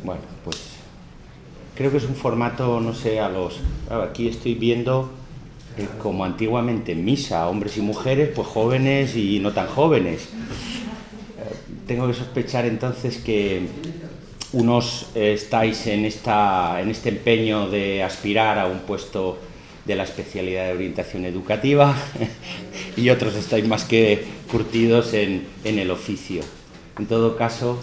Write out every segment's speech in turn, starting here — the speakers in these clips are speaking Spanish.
Bueno, pues creo que es un formato, no sé, claro, aquí estoy viendo como antiguamente en misa, hombres y mujeres, pues jóvenes y no tan jóvenes. Tengo que sospechar entonces que unos estáis en este empeño de aspirar a un puesto de la especialidad de orientación educativa y otros estáis más que curtidos en el oficio. En todo caso,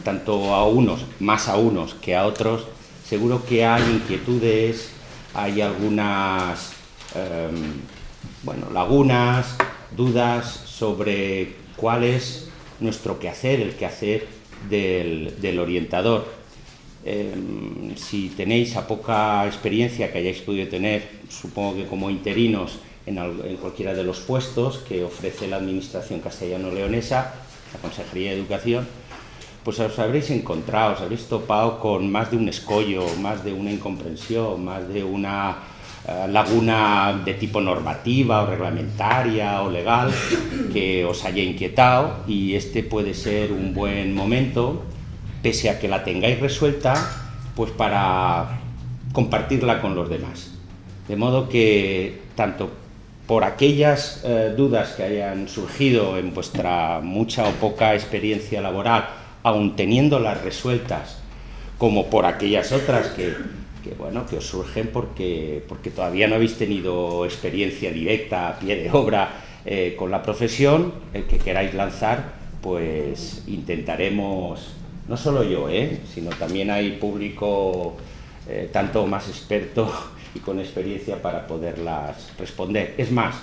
tanto a unos, más a unos que a otros, seguro que hay inquietudes, hay algunas lagunas, dudas sobre cuál es nuestro quehacer, el quehacer del orientador. Si tenéis a poca experiencia que hayáis podido tener, supongo que como interinos en cualquiera de los puestos que ofrece la Administración castellano-leonesa, la Consejería de Educación, pues os habréis encontrado, os habréis topado con más de un escollo, más de una incomprensión, más de una laguna de tipo normativa o reglamentaria o legal que os haya inquietado, y este puede ser un buen momento, pese a que la tengáis resuelta, pues para compartirla con los demás. De modo que tanto por aquellas dudas que hayan surgido en vuestra mucha o poca experiencia laboral, aun teniéndolas resueltas, como por aquellas otras que os surgen porque todavía no habéis tenido experiencia directa, a pie de obra, con la profesión, el que queráis lanzar, pues intentaremos, no solo yo, sino también hay público tanto más experto y con experiencia para poderlas responder. Es más,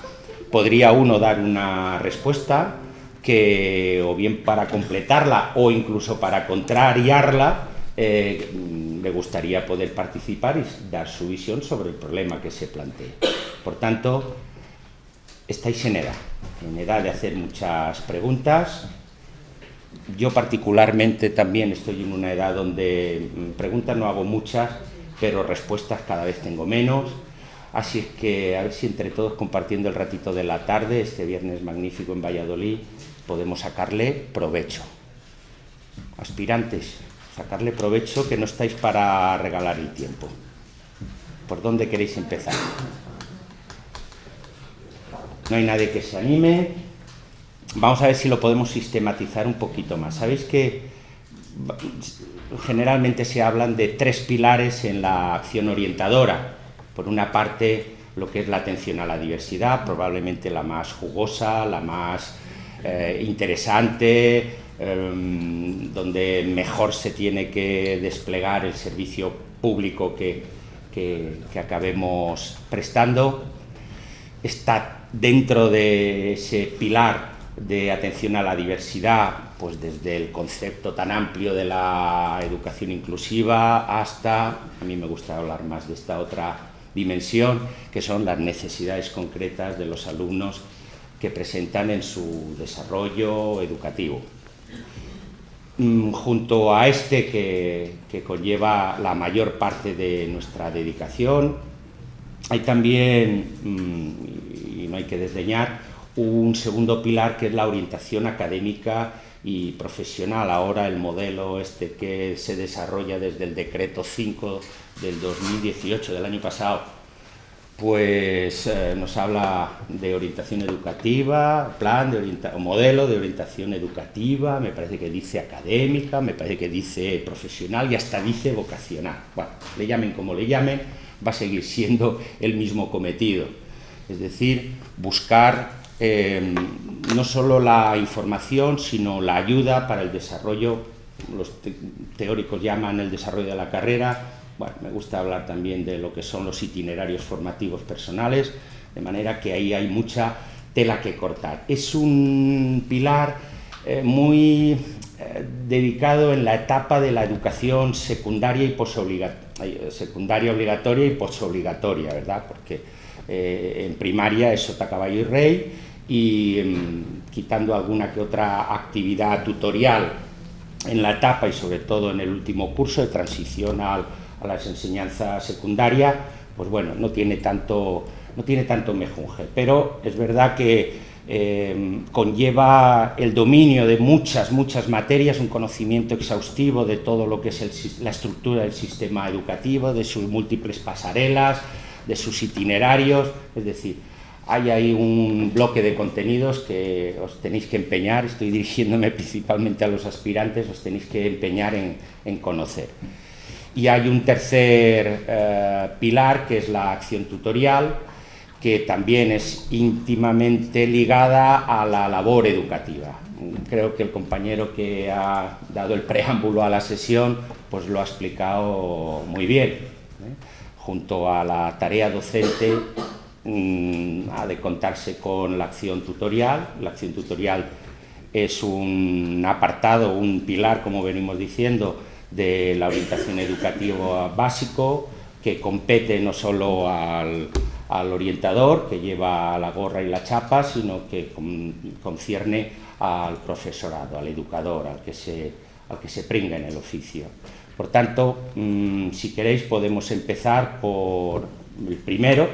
podría uno dar una respuesta que, o bien para completarla o incluso para contrariarla, me gustaría poder participar y dar su visión sobre el problema que se plantea. Por tanto, estáis en edad de hacer muchas preguntas. Yo particularmente también estoy en una edad donde preguntas no hago muchas, pero respuestas cada vez tengo menos. Así es que a ver si entre todos, compartiendo el ratito de la tarde, este viernes magnífico en Valladolid, podemos sacarle provecho. Aspirantes, sacarle provecho, que no estáis para regalar el tiempo. ¿Por dónde queréis empezar? No hay nadie que se anime. Vamos a ver si lo podemos sistematizar un poquito más. Sabéis que generalmente se hablan de 3 pilares en la acción orientadora. Por una parte, lo que es la atención a la diversidad, probablemente la más jugosa, la más interesante, donde mejor se tiene que desplegar el servicio público que acabemos prestando. Está dentro de ese pilar de atención a la diversidad, pues desde el concepto tan amplio de la educación inclusiva hasta, a mí me gusta hablar más de esta otra dimensión, que son las necesidades concretas de los alumnos que presentan en su desarrollo educativo. Junto a este que conlleva la mayor parte de nuestra dedicación, hay también, y no hay que desdeñar, un segundo pilar, que es la orientación académica y profesional. Ahora el modelo que se desarrolla desde el decreto 5 del 2018, del año pasado, pues nos habla de orientación educativa, modelo de orientación educativa, me parece que dice académica, me parece que dice profesional y hasta dice vocacional. Bueno, le llamen como le llamen, va a seguir siendo el mismo cometido. Es decir, buscar no solo la información, sino la ayuda para el desarrollo. Los teóricos llaman el desarrollo de la carrera. Bueno, me gusta hablar también de lo que son los itinerarios formativos personales, de manera que ahí hay mucha tela que cortar. Es un pilar muy dedicado en la etapa de la educación secundaria y secundaria obligatoria y posobligatoria, ¿verdad? Porque en primaria es sota, caballo y rey, y quitando alguna que otra actividad tutorial en la etapa y sobre todo en el último curso de transición a las enseñanzas secundarias, pues bueno, no tiene tanto mejunje. Pero es verdad que conlleva el dominio de muchas materias, un conocimiento exhaustivo de todo lo que es la estructura del sistema educativo, de sus múltiples pasarelas, de sus itinerarios, es decir, hay ahí un bloque de contenidos que os tenéis que empeñar, estoy dirigiéndome principalmente a los aspirantes, os tenéis que empeñar en conocer. Y hay un tercer pilar, que es la acción tutorial, que también es íntimamente ligada a la labor educativa. Creo que el compañero que ha dado el preámbulo a la sesión pues lo ha explicado muy bien, Junto a la tarea docente ha de contarse con la acción tutorial. La acción tutorial es un apartado, un pilar, como venimos diciendo, de la orientación educativa básico, que compete no solo al orientador, que lleva la gorra y la chapa, sino que concierne al profesorado, al educador, al que se pringa en el oficio. Por tanto, si queréis, podemos empezar por el primero,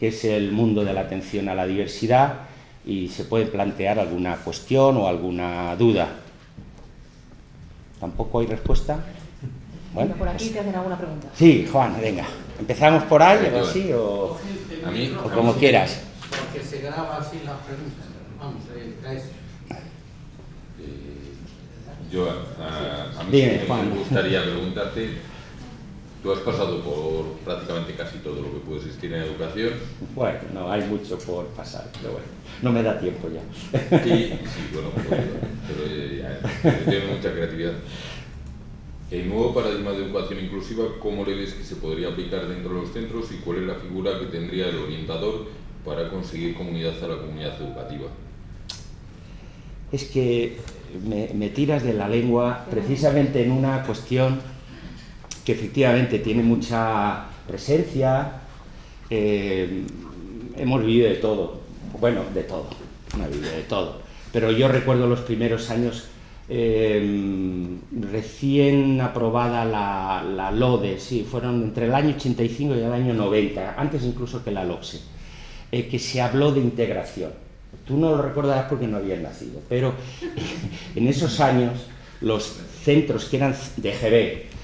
que es el mundo de la atención a la diversidad, y se puede plantear alguna cuestión o alguna duda. ¿Tampoco hay respuesta? Bueno, por aquí te hacen alguna pregunta. Sí, Juan, venga. ¿Empezamos por ahí o así? O como quieras. Porque se graba así las preguntas. Vamos, eso. A mí me gustaría preguntarte, tú has pasado por prácticamente casi todo lo que puede existir en educación. Bueno, no hay mucho por pasar, pero bueno, no me da tiempo ya. Sí, bueno, pero tiene mucha creatividad. El nuevo paradigma de educación inclusiva, ¿cómo le ves que se podría aplicar dentro de los centros y cuál es la figura que tendría el orientador para conseguir comunidad a la comunidad educativa? Es que me tiras de la lengua precisamente en una cuestión que efectivamente tiene mucha presencia. Hemos vivido de todo, bueno, de todo, no he vivido de todo, pero yo recuerdo los primeros años, recién aprobada la LODE, sí, fueron entre el año 85 y el año 90, antes incluso que la LOCSE, que se habló de integración. Tú no lo recordarás porque no habías nacido, pero en esos años los centros que eran de GB,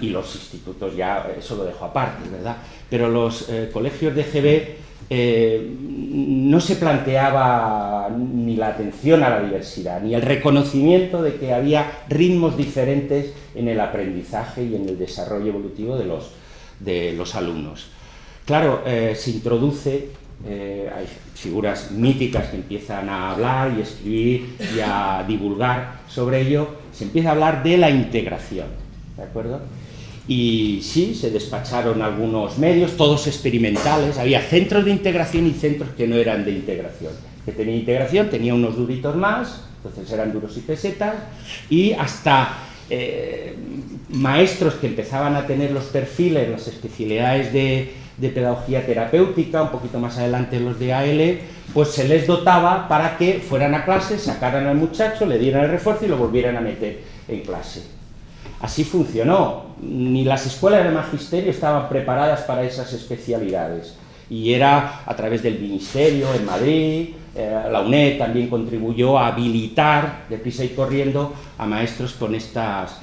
y los institutos, ya eso lo dejo aparte, ¿verdad? Pero los colegios de GB no se planteaba ni la atención a la diversidad, ni el reconocimiento de que había ritmos diferentes en el aprendizaje y en el desarrollo evolutivo de los alumnos. Claro, se introduce, hay figuras míticas que empiezan a hablar y a escribir y a divulgar sobre ello, se empieza a hablar de la integración, ¿de acuerdo? Y sí, se despacharon algunos medios, todos experimentales, había centros de integración y centros que no eran de integración. Que tenía integración, tenía unos duritos más, entonces eran duros y pesetas, y hasta maestros que empezaban a tener los perfiles, las especialidades de pedagogía terapéutica, un poquito más adelante los de AL, pues se les dotaba para que fueran a clase, sacaran al muchacho, le dieran el refuerzo y lo volvieran a meter en clase. Así funcionó. Ni las escuelas de magisterio estaban preparadas para esas especialidades. Y era a través del ministerio en Madrid, la UNED también contribuyó a habilitar deprisa y corriendo a maestros con estas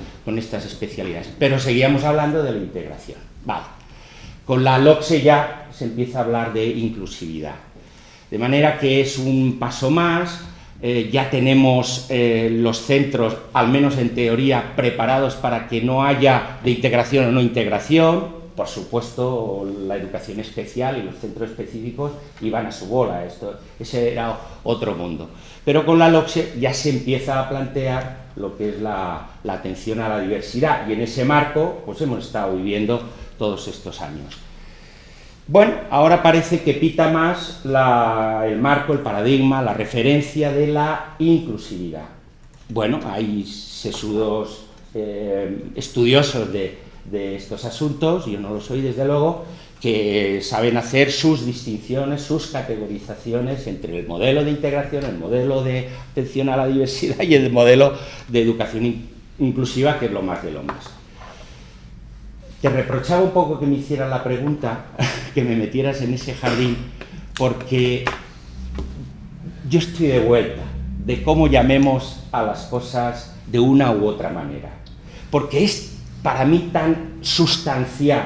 especialidades. Pero seguíamos hablando de la integración. Vale. Con la LOCSE ya se empieza a hablar de inclusividad. De manera que es un paso más. Ya tenemos los centros, al menos en teoría, preparados para que no haya de integración o no integración. Por supuesto, la educación especial y los centros específicos iban a su bola, ese era otro mundo. Pero con la LOCSE ya se empieza a plantear lo que es la atención a la diversidad, y en ese marco pues hemos estado viviendo todos estos años. Bueno, ahora parece que pita más el marco, el paradigma, la referencia de la inclusividad. Bueno, hay sesudos estudiosos de estos asuntos, yo no lo soy desde luego, que saben hacer sus distinciones, sus categorizaciones entre el modelo de integración, el modelo de atención a la diversidad y el modelo de educación inclusiva, que es lo más de lo más. Te reprochaba un poco que me hicieras la pregunta, que me metieras en ese jardín, porque yo estoy de vuelta de cómo llamemos a las cosas de una u otra manera, porque es para mí tan sustancial,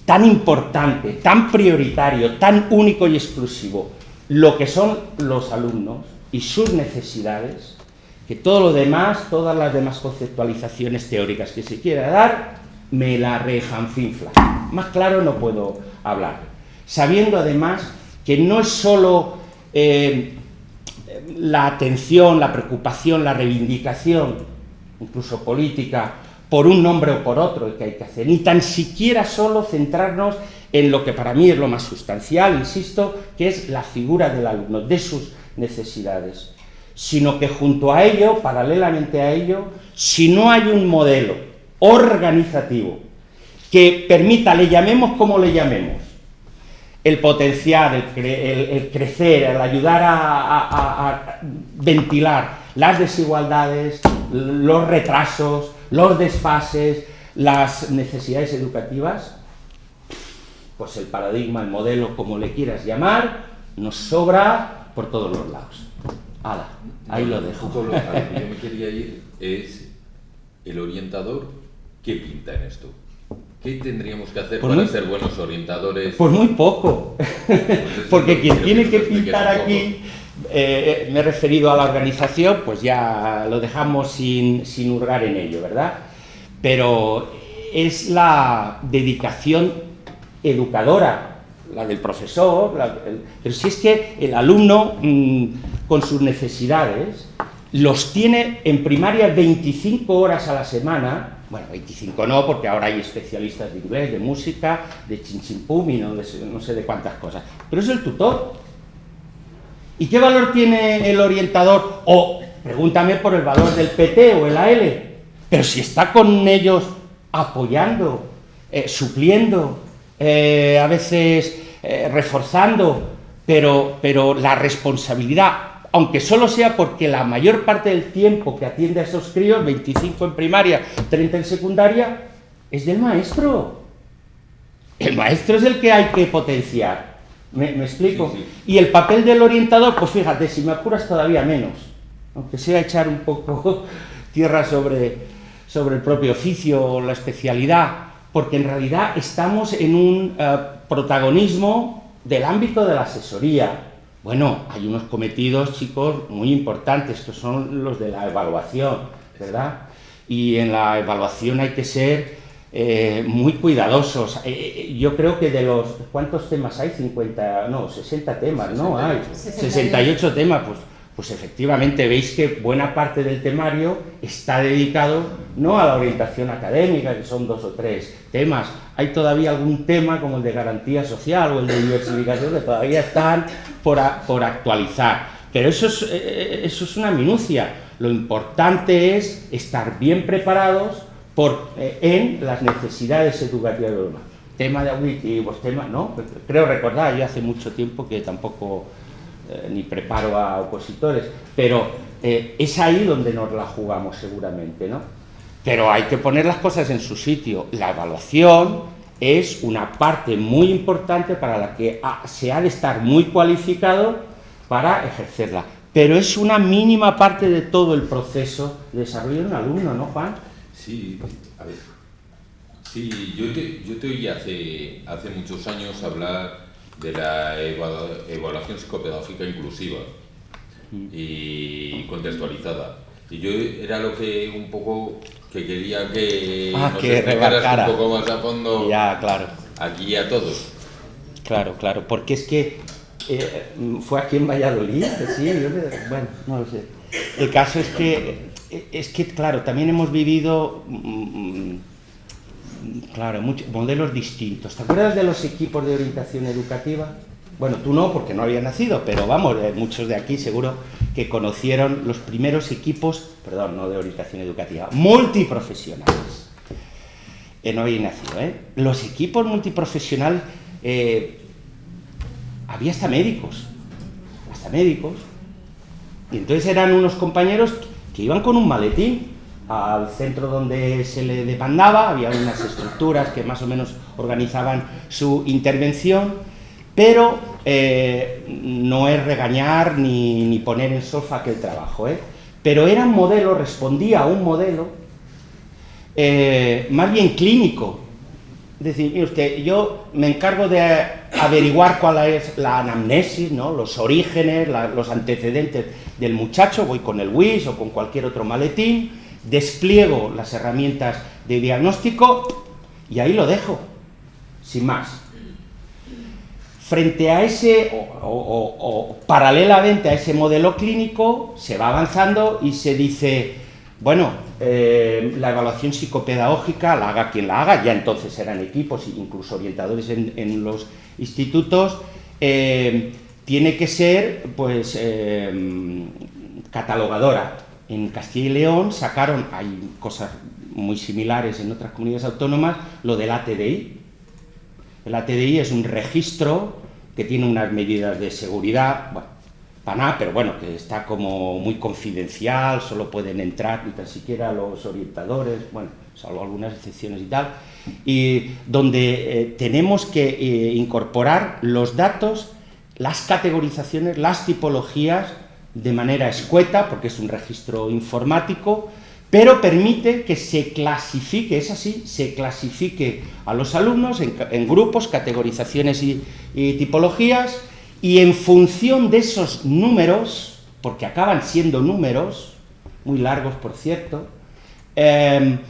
tan importante, tan prioritario, tan único y exclusivo lo que son los alumnos y sus necesidades, que todo lo demás, todas las demás conceptualizaciones teóricas que se quiera dar, me la refanfinfla. Más claro no puedo hablar. Sabiendo además que no es solo la atención, la preocupación, la reivindicación, incluso política, por un nombre o por otro que hay que hacer, ni tan siquiera solo centrarnos en lo que para mí es lo más sustancial, insisto, que es la figura del alumno, de sus necesidades, sino que junto a ello, paralelamente a ello, si no hay un modelo organizativo que permita, le llamemos como le llamemos, el potenciar, el crecer, el ayudar a ventilar las desigualdades, los retrasos, los desfases, las necesidades educativas, pues el paradigma, el modelo, como le quieras llamar, nos sobra por todos los lados. ¡Hala! Ahí lo dejo. A lo que yo me quería ir es el orientador, ¿qué pinta en esto? ¿Qué tendríamos que hacer para ser buenos orientadores? Pues muy poco, porque quien tiene que pintar aquí, me he referido a la organización, pues ya lo dejamos sin hurgar en ello, ¿verdad? Pero es la dedicación educadora, la del profesor, pero si es que el alumno con sus necesidades los tiene en primaria 25 horas a la semana. Bueno, 25 no, porque ahora hay especialistas de inglés, de música, de chinchimpum y no sé de cuántas cosas. Pero es el tutor. ¿Y qué valor tiene el orientador? O pregúntame por el valor del PT o el AL. Pero si está con ellos apoyando, supliendo, a veces reforzando, pero la responsabilidad, aunque solo sea porque la mayor parte del tiempo que atiende a esos críos, 25 en primaria, 30 en secundaria, es del maestro. El maestro es el que hay que potenciar. ¿Me explico? Sí. Y el papel del orientador, pues fíjate, si me apuras todavía menos, aunque sea echar un poco tierra sobre el propio oficio o la especialidad, porque en realidad estamos en un protagonismo del ámbito de la asesoría. Bueno, hay unos cometidos, chicos, muy importantes, que son los de la evaluación, ¿verdad? Y en la evaluación hay que ser muy cuidadosos. Yo creo que de los... ¿Cuántos temas hay? 60 temas, ¿no? Hay 68 temas, pues efectivamente veis que buena parte del temario está dedicado no a la orientación académica, que son 2 o 3 temas. Hay todavía algún tema como el de garantía social o el de diversificación que todavía están por actualizar. Pero eso es una minucia. Lo importante es estar bien preparados en las necesidades educativas de los demás. Tema de auditivos, ¿no? Creo recordar, yo hace mucho tiempo que tampoco ni preparo a opositores, pero es ahí donde nos la jugamos seguramente, ¿no? Pero hay que poner las cosas en su sitio. La evaluación es una parte muy importante para la que se ha de estar muy cualificado para ejercerla. Pero es una mínima parte de todo el proceso de desarrollo de un alumno, ¿no, Juan? Sí, a ver. Sí, yo te oí hace muchos años hablar de la evaluación psicopedagógica inclusiva y contextualizada. Y yo era lo que un poco que quería que nos explicaras un poco más a fondo. Ya, claro. Aquí a todos. Claro, porque es que fue aquí en Valladolid, sí, bueno, no lo sé. El caso es que claro, también hemos vivido muchos modelos distintos. ¿Te acuerdas de los equipos de orientación educativa? Bueno, tú no, porque no habías nacido, pero vamos, muchos de aquí seguro que conocieron los primeros equipos, no de orientación educativa, multiprofesionales. No había nacido, Los equipos multiprofesionales, había hasta médicos, y entonces eran unos compañeros que iban con un maletín al centro donde se le demandaba, había unas estructuras que más o menos organizaban su intervención, pero no es regañar ni poner en solfa aquel trabajo, pero era un modelo, respondía a un modelo más bien clínico. Es decir, mire usted, yo me encargo de averiguar cuál es la anamnesis, ¿no?, los orígenes, los antecedentes del muchacho, voy con el WIS o con cualquier otro maletín, despliego las herramientas de diagnóstico y ahí lo dejo, sin más. Frente a ese, o paralelamente a ese modelo clínico, se va avanzando y se dice, bueno, la evaluación psicopedagógica, la haga quien la haga, ya entonces eran equipos, incluso orientadores en los institutos, tiene que ser, pues, catalogadora. En Castilla y León sacaron, hay cosas muy similares en otras comunidades autónomas, lo del ATDI. El ATDI es un registro que tiene unas medidas de seguridad, bueno, para nada, pero bueno, que está como muy confidencial, solo pueden entrar ni tan siquiera los orientadores, bueno, salvo algunas excepciones y tal, y donde tenemos que incorporar los datos, las categorizaciones, las tipologías de manera escueta, porque es un registro informático, pero permite que se clasifique, es así, se clasifique a los alumnos en grupos, categorizaciones y tipologías, y en función de esos números, porque acaban siendo números, muy largos por cierto, en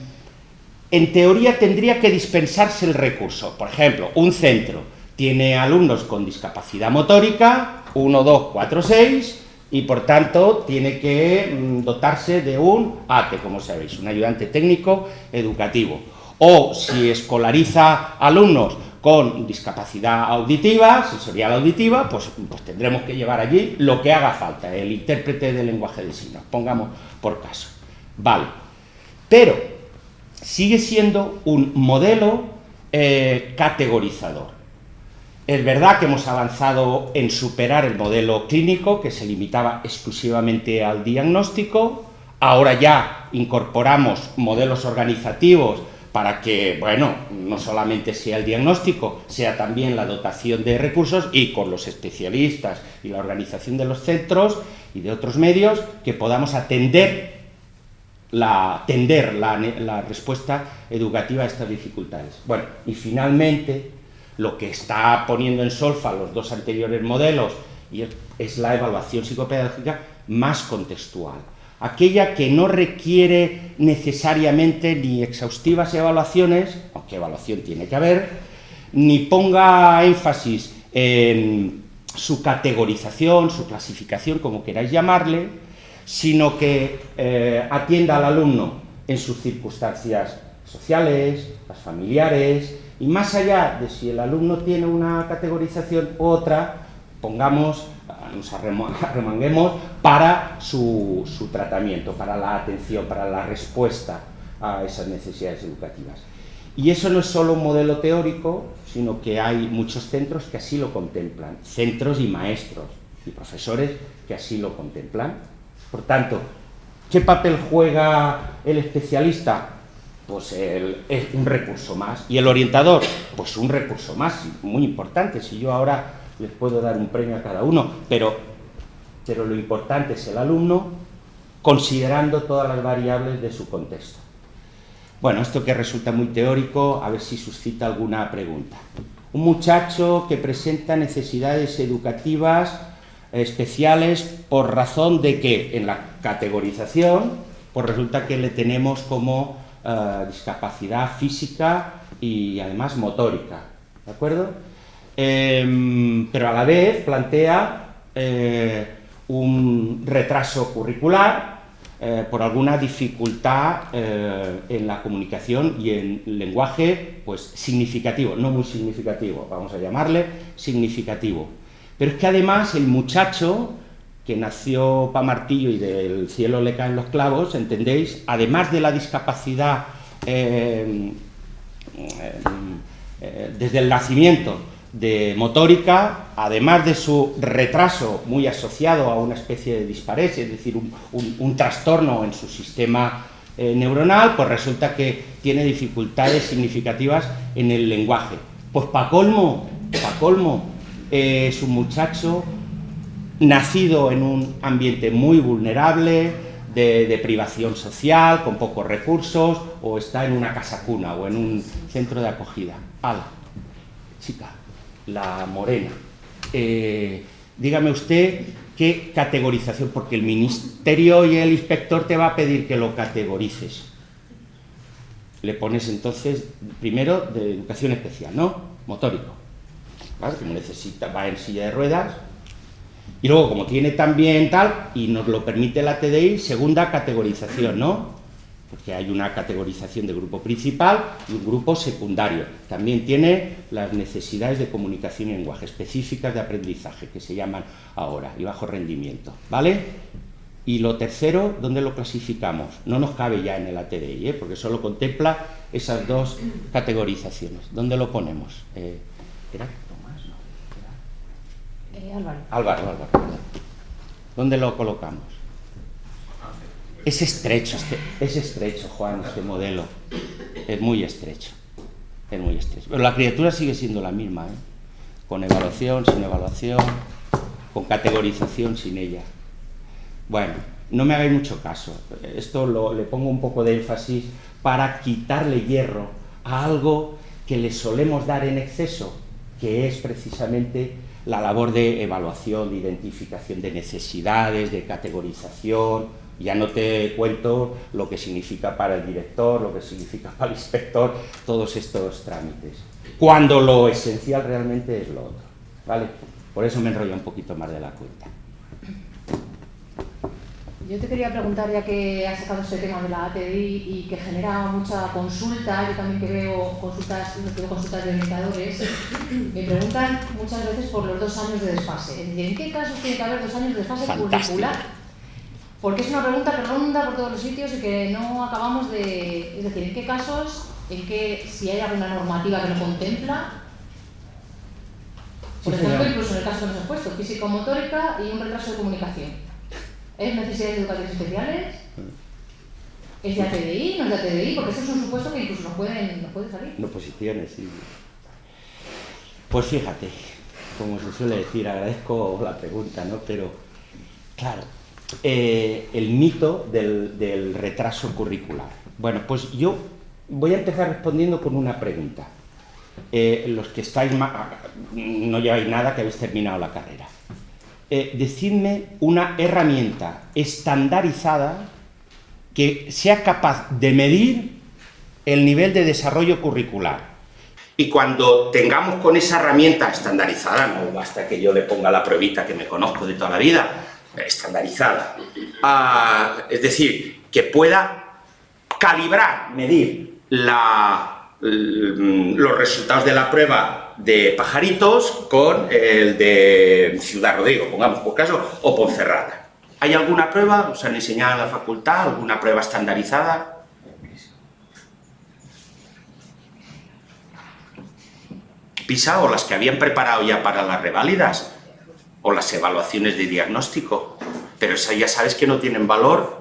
teoría tendría que dispensarse el recurso. Por ejemplo, un centro tiene alumnos con discapacidad motórica, 1, 2, 4, 6, y por tanto tiene que dotarse de un ATE, como sabéis, un ayudante técnico educativo. O si escolariza alumnos con discapacidad auditiva, sensorial auditiva, pues tendremos que llevar allí lo que haga falta, el intérprete de lenguaje de signos, pongamos por caso. Vale, pero sigue siendo un modelo categorizador. Es verdad que hemos avanzado en superar el modelo clínico, que se limitaba exclusivamente al diagnóstico. Ahora ya incorporamos modelos organizativos para que, bueno, no solamente sea el diagnóstico, sea también la dotación de recursos, y con los especialistas y la organización de los centros y de otros medios, que podamos tender la respuesta educativa a estas dificultades. Bueno, y finalmente, lo que está poniendo en solfa los dos anteriores modelos es la evaluación psicopedagógica más contextual. Aquella que no requiere necesariamente ni exhaustivas evaluaciones, aunque evaluación tiene que haber, ni ponga énfasis en su categorización, su clasificación, como queráis llamarle, sino que atienda al alumno en sus circunstancias sociales, las familiares, y más allá de si el alumno tiene una categorización u otra, nos arremanguemos para su tratamiento, para la atención, para la respuesta a esas necesidades educativas. Y eso no es solo un modelo teórico, sino que hay muchos centros que así lo contemplan, centros y maestros y profesores que así lo contemplan. Por tanto, ¿qué papel juega el especialista? Pues es un recurso más. ¿Y el orientador? Pues un recurso más, muy importante. Si yo ahora les puedo dar un premio a cada uno, pero lo importante es el alumno, considerando todas las variables de su contexto. Bueno, esto que resulta muy teórico, a ver si suscita alguna pregunta. Un muchacho que presenta necesidades educativas especiales por razón de que en la categorización, pues resulta que le tenemos como discapacidad física y además motórica, ¿de acuerdo? Pero a la vez plantea un retraso curricular por alguna dificultad en la comunicación y en lenguaje, pues significativo, no muy significativo, vamos a llamarle significativo. Pero es que además el muchacho que nació pa' martillo y del cielo le caen los clavos, ¿entendéis? Además de la discapacidad desde el nacimiento de motórica, además de su retraso muy asociado a una especie de disparesia, es decir, un trastorno en su sistema neuronal, pues resulta que tiene dificultades significativas en el lenguaje. Pues pa' colmo, es un muchacho nacido en un ambiente muy vulnerable, de privación social, con pocos recursos, o está en una casa cuna o en un centro de acogida. ¡Hala! Chica, la morena. Dígame usted qué categorización, porque el ministerio y el inspector te va a pedir que lo categorices. Le pones entonces, primero, de educación especial, ¿no? Motórico. ¿Vale? Como necesita, va en silla de ruedas. Y luego, como tiene también tal, y nos lo permite la TDI, segunda categorización, ¿no? Porque hay una categorización de grupo principal y un grupo secundario. También tiene las necesidades de comunicación y lenguaje específicas de aprendizaje, que se llaman ahora, y bajo rendimiento, ¿vale? Y lo tercero, ¿dónde lo clasificamos? No nos cabe ya en el ATDI, porque solo contempla esas dos categorizaciones. ¿Dónde lo ponemos? ¿Era Tomás? No. Álvaro. ¿Dónde lo colocamos? Es estrecho, Juan, este modelo. Es muy estrecho. Pero la criatura sigue siendo la misma, ¿eh? Con evaluación, sin evaluación, con categorización, sin ella. Bueno, no me hagáis mucho caso. Esto le pongo un poco de énfasis para quitarle hierro a algo que le solemos dar en exceso, que es precisamente la labor de evaluación, de identificación de necesidades, de categorización. Ya no te cuento lo que significa para el director, lo que significa para el inspector, todos estos trámites. Cuando lo esencial realmente es lo otro, ¿vale? Por eso me enrollo un poquito más de la cuenta. Yo te quería preguntar, ya que has sacado este tema de la ATDI y que genera mucha consulta, yo también que veo consultas de orientadores, me preguntan muchas veces por los 2 años de desfase. Es decir, ¿en qué casos tiene que haber 2 años de desfase curricular? Porque es una pregunta que ronda por todos los sitios y que no acabamos de... Es decir, ¿en qué casos, si hay alguna normativa que lo contempla? Por ejemplo, incluso en el caso que nos has puesto, físico-motórica y un retraso de comunicación. ¿Es necesidades educativas especiales? ¿Es de ATDI? ¿No es de ATDI? Porque eso es un supuesto que incluso nos puede salir. No, posiciones, sí. Pues fíjate, como se suele decir, agradezco la pregunta, ¿no? Pero, claro, el mito del retraso curricular. Bueno, pues yo voy a empezar respondiendo con una pregunta. Los que estáis no lleváis nada, que habéis terminado la carrera. Decidme una herramienta estandarizada que sea capaz de medir el nivel de desarrollo curricular. Y cuando tengamos con esa herramienta estandarizada, no basta que yo le ponga la pruebita que me conozco de toda la vida, estandarizada, es decir, que pueda calibrar, medir los resultados de la prueba de Pajaritos con el de Ciudad Rodrigo, pongamos por caso, o Ponferrada. ¿Hay alguna prueba? ¿Os han enseñado en la facultad alguna prueba estandarizada? PISA, o las que habían preparado ya para las reválidas, o las evaluaciones de diagnóstico, pero esas ya sabes que no tienen valor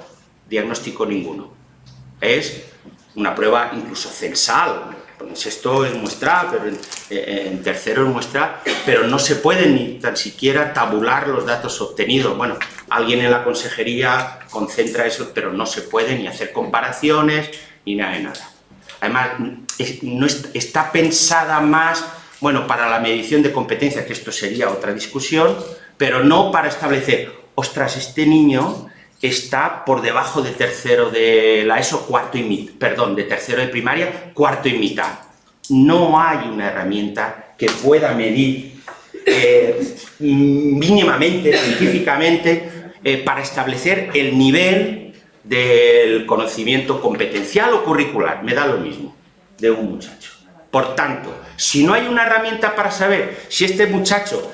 diagnóstico ninguno. Es una prueba incluso censal. En sexto es muestral, pero en tercero es muestral, pero no se puede ni tan siquiera tabular los datos obtenidos. Bueno, alguien en la consejería concentra eso, pero no se puede ni hacer comparaciones ni nada de nada. Además, no está pensada más, bueno, para la medición de competencias, que esto sería otra discusión, pero no para establecer, ostras, este niño está por debajo de tercero de la ESO, de tercero de primaria, cuarto y mitad. No hay una herramienta que pueda medir mínimamente, científicamente, para establecer el nivel del conocimiento competencial o curricular, me da lo mismo, de un muchacho. Por tanto, si no hay una herramienta para saber si este muchacho,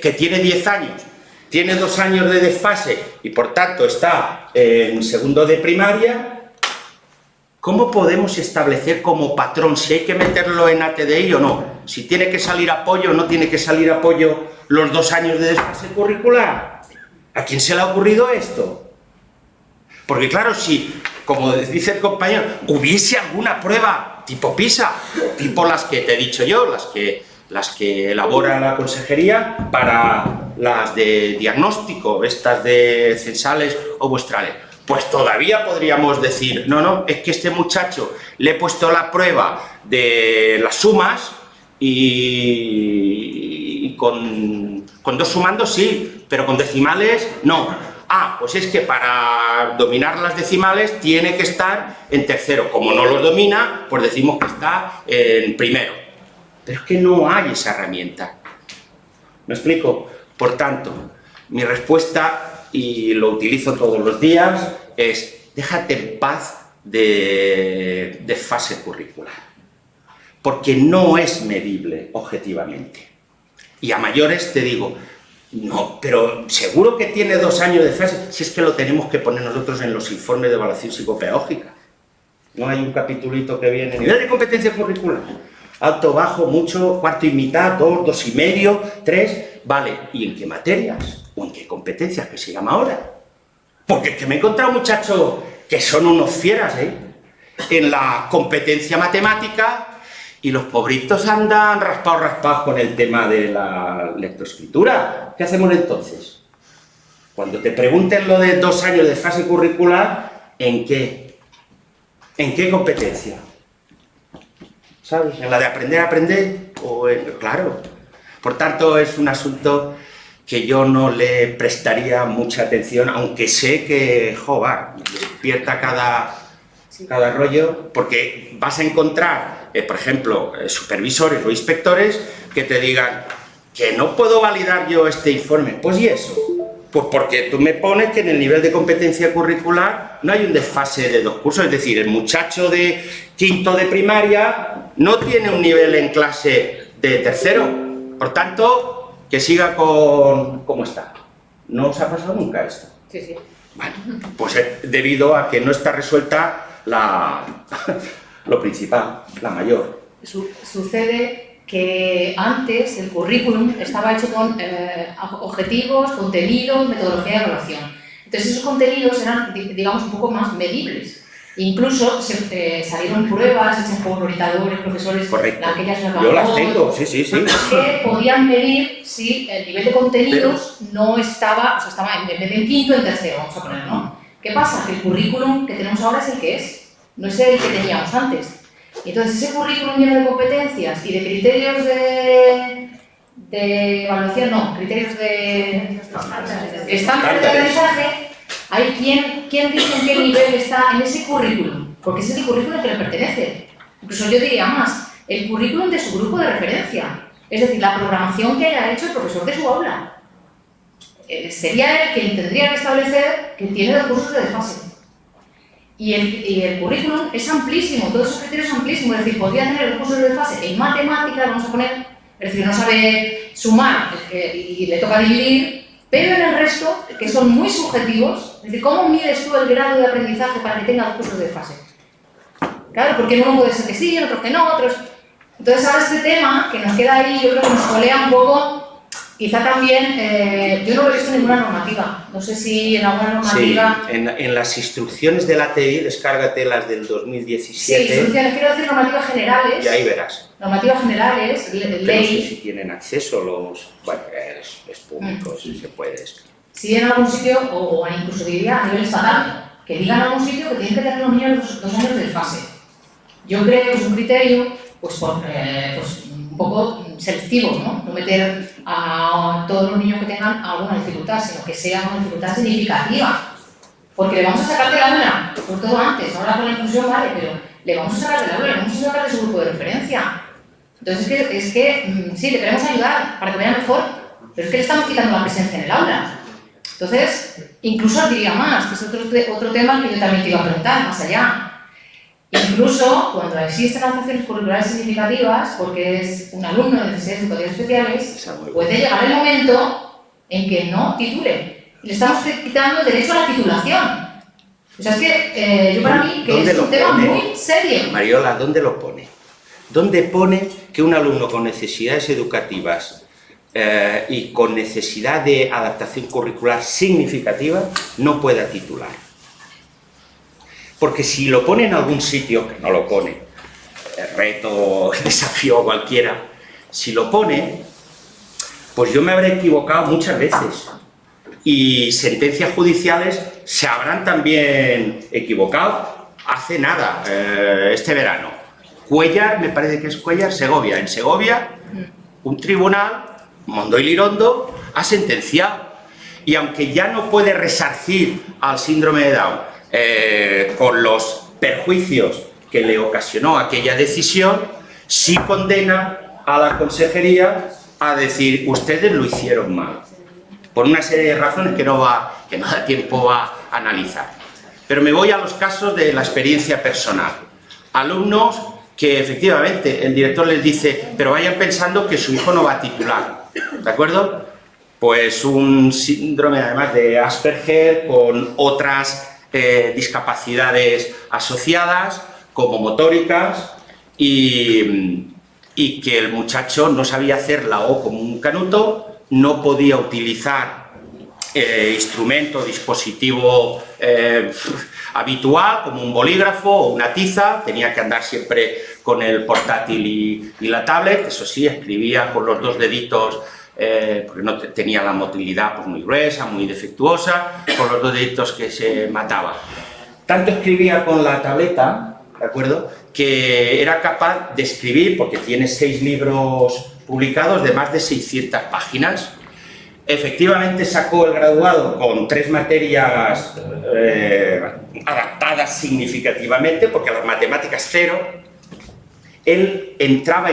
que tiene 10 años, tiene 2 años de desfase y por tanto está en segundo de primaria, ¿cómo podemos establecer como patrón si hay que meterlo en ATDI o no? Si tiene que salir apoyo o no tiene que salir apoyo los 2 años de desfase curricular. ¿A quién se le ha ocurrido esto? Porque claro, si, como dice el compañero, hubiese alguna prueba tipo PISA, o tipo las que te he dicho yo, las que las que elabora la consejería para las de diagnóstico, estas de censales o muestrales. Pues todavía podríamos decir, no, es que este muchacho le he puesto la prueba de las sumas y con dos sumandos sí, pero con decimales no. Pues es que para dominar las decimales tiene que estar en tercero. Como no los domina, pues decimos que está en primero. Pero es que no hay esa herramienta. ¿Me explico? Por tanto, mi respuesta, y lo utilizo todos los días, es déjate en paz de desfase curricular. Porque no es medible objetivamente. Y a mayores te digo, no, pero seguro que tiene 2 años de fase, si es que lo tenemos que poner nosotros en los informes de evaluación psicopedagógica. No hay un capitulito que viene, nivel de competencia curricular, alto, bajo, mucho, cuarto y mitad, 2, 2 y medio, 3, vale, ¿y en qué materias? ¿O en qué competencias que se llama ahora? Porque es que me he encontrado muchachos que son unos fieras, en la competencia matemática, y los pobritos andan raspados con el tema de la lectoescritura. ¿Qué hacemos entonces? Cuando te pregunten lo de 2 años de fase curricular, ¿en qué? ¿En qué competencia? ¿Sabes? ¿En la de aprender a aprender? Claro. Por tanto, es un asunto que yo no le prestaría mucha atención, aunque sé que, joder, despierta cada rollo, porque vas a encontrar, por ejemplo, supervisores o inspectores que te digan que no puedo validar yo este informe. Pues ¿y eso? Pues porque tú me pones que en el nivel de competencia curricular no hay un desfase de 2 cursos, es decir, el muchacho de quinto de primaria no tiene un nivel en clase de tercero, por tanto, que siga como está. ¿No os ha pasado nunca esto? Sí. Vale, pues debido a que no está resuelta lo principal, la mayor. Sucede que antes el currículum estaba hecho con objetivos, contenidos, metodología de evaluación. Entonces esos contenidos eran, digamos, un poco más medibles. Incluso salieron pruebas hechas por orientadores, profesores. Correcto. Aquellas yo las tengo, sí. Que podían medir si el nivel de contenidos no estaba, o sea, estaba en vez de en quinto, en tercero, vamos a poner, ¿no? ¿Qué pasa? Que el currículum que tenemos ahora es el que es, no es el que teníamos antes. Y entonces ese currículum lleno de competencias y de criterios de evaluación, no, criterios de estándares de aprendizaje, hay quien dice en qué nivel está en ese currículum, porque ese es el currículum que le pertenece. Incluso yo diría más, el currículum de su grupo de referencia, es decir, la programación que haya hecho el profesor de su aula. Sería él quien tendría que establecer que tiene 2 cursos de desfase. Y el currículum es amplísimo, todos esos criterios son amplísimos, es decir, podría tener 2 cursos de desfase en matemáticas, vamos a poner, es decir, no sabe sumar y le toca dividir, pero en el resto, que son muy subjetivos, es decir, ¿cómo mides tú el grado de aprendizaje para que tenga 2 cursos de desfase? Claro, porque en uno puede ser que sí, en otros que no, otros... Entonces ahora este tema, que nos queda ahí, yo creo que nos colea un poco. Quizá también, yo no lo he visto en ninguna normativa, no sé si en alguna normativa... Sí, en las instrucciones de la TI, descárgate las del 2017... Sí, instrucciones, quiero decir normativas generales... Y ahí verás. Normativas generales, ley... No sé si tienen acceso los... Bueno, es público, si se puede... Sí, en algún sitio, o incluso diría a nivel estatal, que digan en algún sitio que tienen que tener los niños 2 años de desfase. Yo creo que es un criterio, pues un poco selectivo, ¿no? No meter a todos los niños que tengan alguna dificultad, sino que sea una dificultad significativa. Porque le vamos a sacar del aula, sobre todo antes, ahora con la inclusión vale, pero le vamos a sacar del aula, le vamos a sacar de su grupo de referencia. Entonces es que sí, le queremos ayudar para que vaya mejor, pero es que le estamos quitando la presencia en el aula. Entonces, incluso diría más, que es otro tema que yo también te iba a preguntar, más allá. Incluso cuando existen adaptaciones curriculares significativas, porque es un alumno de necesidades educativas especiales, puede llegar el momento en que no titule. Le estamos quitando el derecho a la titulación. O sea, es que yo para mí que es un tema muy serio. Mariola, ¿dónde lo pone? ¿Dónde pone que un alumno con necesidades educativas y con necesidad de adaptación curricular significativa no pueda titular? Porque si lo pone en algún sitio, que no lo pone, reto, desafío cualquiera, si lo pone, pues yo me habré equivocado muchas veces. Y sentencias judiciales se habrán también equivocado hace nada, este verano. Cuéllar, me parece que es Cuéllar, Segovia. En Segovia, un tribunal, Mondoy Lirondo, ha sentenciado. Y aunque ya no puede resarcir al síndrome de Down con los perjuicios que le ocasionó aquella decisión, sí condena a la consejería a decir, ustedes lo hicieron mal, por una serie de razones que no da tiempo a analizar. Pero me voy a los casos de la experiencia personal. Alumnos que efectivamente el director les dice, pero vayan pensando que su hijo no va a titular, ¿de acuerdo? Pues un síndrome además de Asperger con otras discapacidades asociadas, como motóricas, y que el muchacho no sabía hacer la O como un canuto, no podía utilizar instrumento, dispositivo habitual, como un bolígrafo o una tiza, tenía que andar siempre con el portátil y la tablet, eso sí, escribía con los dos deditos, porque no tenía la motilidad pues, muy gruesa, muy defectuosa, con los dos deditos que se mataba. Tanto escribía con la tableta, ¿de acuerdo?, que era capaz de escribir, porque tiene 6 libros publicados de más de 600 páginas. Efectivamente sacó el graduado con 3 materias adaptadas significativamente, porque las matemáticas 0. Él entraba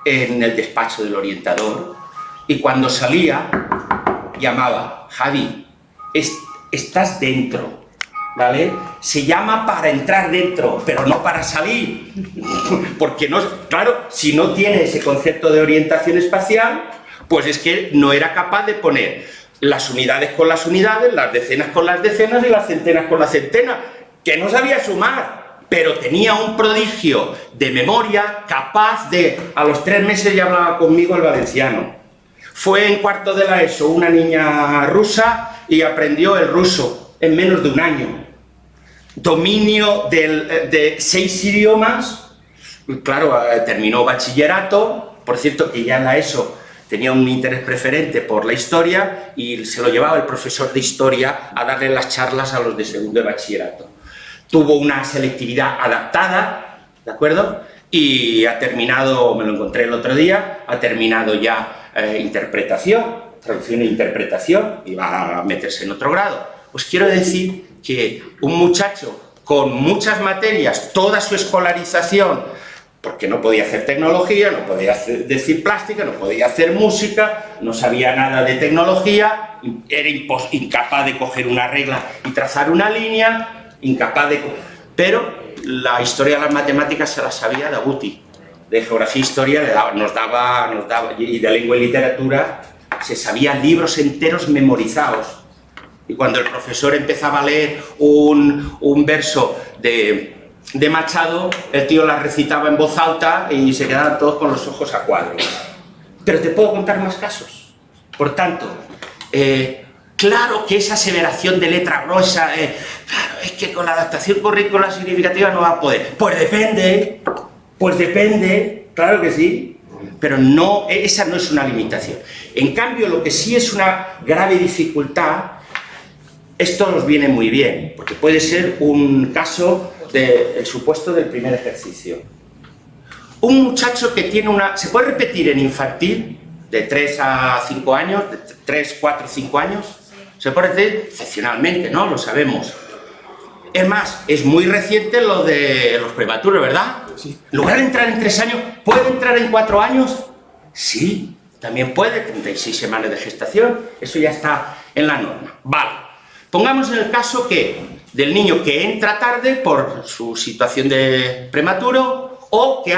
en el despacho del orientador y cuando salía llamaba, Javi, estás dentro, ¿vale? Se llama para entrar dentro, pero no para salir, porque no, claro, si no tiene ese concepto de orientación espacial, pues es que no era capaz de poner las unidades con las unidades, las decenas con las decenas y las centenas con las centenas, que no sabía sumar, pero tenía un prodigio de memoria capaz de, a los 3 meses ya hablaba conmigo el valenciano. Fue en cuarto de la ESO una niña rusa y aprendió el ruso en menos de un año. Dominio de 6 idiomas, claro, terminó bachillerato, por cierto que ya en la ESO tenía un interés preferente por la historia y se lo llevaba el profesor de historia a darle las charlas a los de segundo de bachillerato. Tuvo una selectividad adaptada, ¿de acuerdo? Y ha terminado, me lo encontré el otro día, ha terminado ya interpretación, traducción e interpretación, y va a meterse en otro grado. Pues quiero decir que un muchacho con muchas materias, toda su escolarización, porque no podía hacer tecnología, no podía decir plástica, no podía hacer música, no sabía nada de tecnología, era incapaz de coger una regla y trazar una línea, incapaz de... Pero la historia de las matemáticas se la sabía de Aguti, de geografía e historia nos daba, y de lengua y literatura se sabían libros enteros memorizados. Y cuando el profesor empezaba a leer un verso de Machado, el tío la recitaba en voz alta y se quedaban todos con los ojos a cuadros. Pero te puedo contar más casos. Por tanto, claro que esa aseveración de letra gruesa, claro, es que con la adaptación curricular significativa no va a poder. Pues depende, claro que sí, pero no, esa no es una limitación. En cambio, lo que sí es una grave dificultad, esto nos viene muy bien, porque puede ser un caso del supuesto del primer ejercicio. Un muchacho que tiene se puede repetir en infantil, de 3 a 5 años, de 3, 4, 5 años, se puede repetir excepcionalmente, ¿no? Lo sabemos. Es más, es muy reciente lo de los prematuros, ¿verdad? Sí. En lugar de entrar en 3 años, ¿puede entrar en 4 años? Sí, también puede, 36 semanas de gestación, eso ya está en la norma. Vale. Pongamos en el caso del niño que entra tarde por su situación de prematuro o que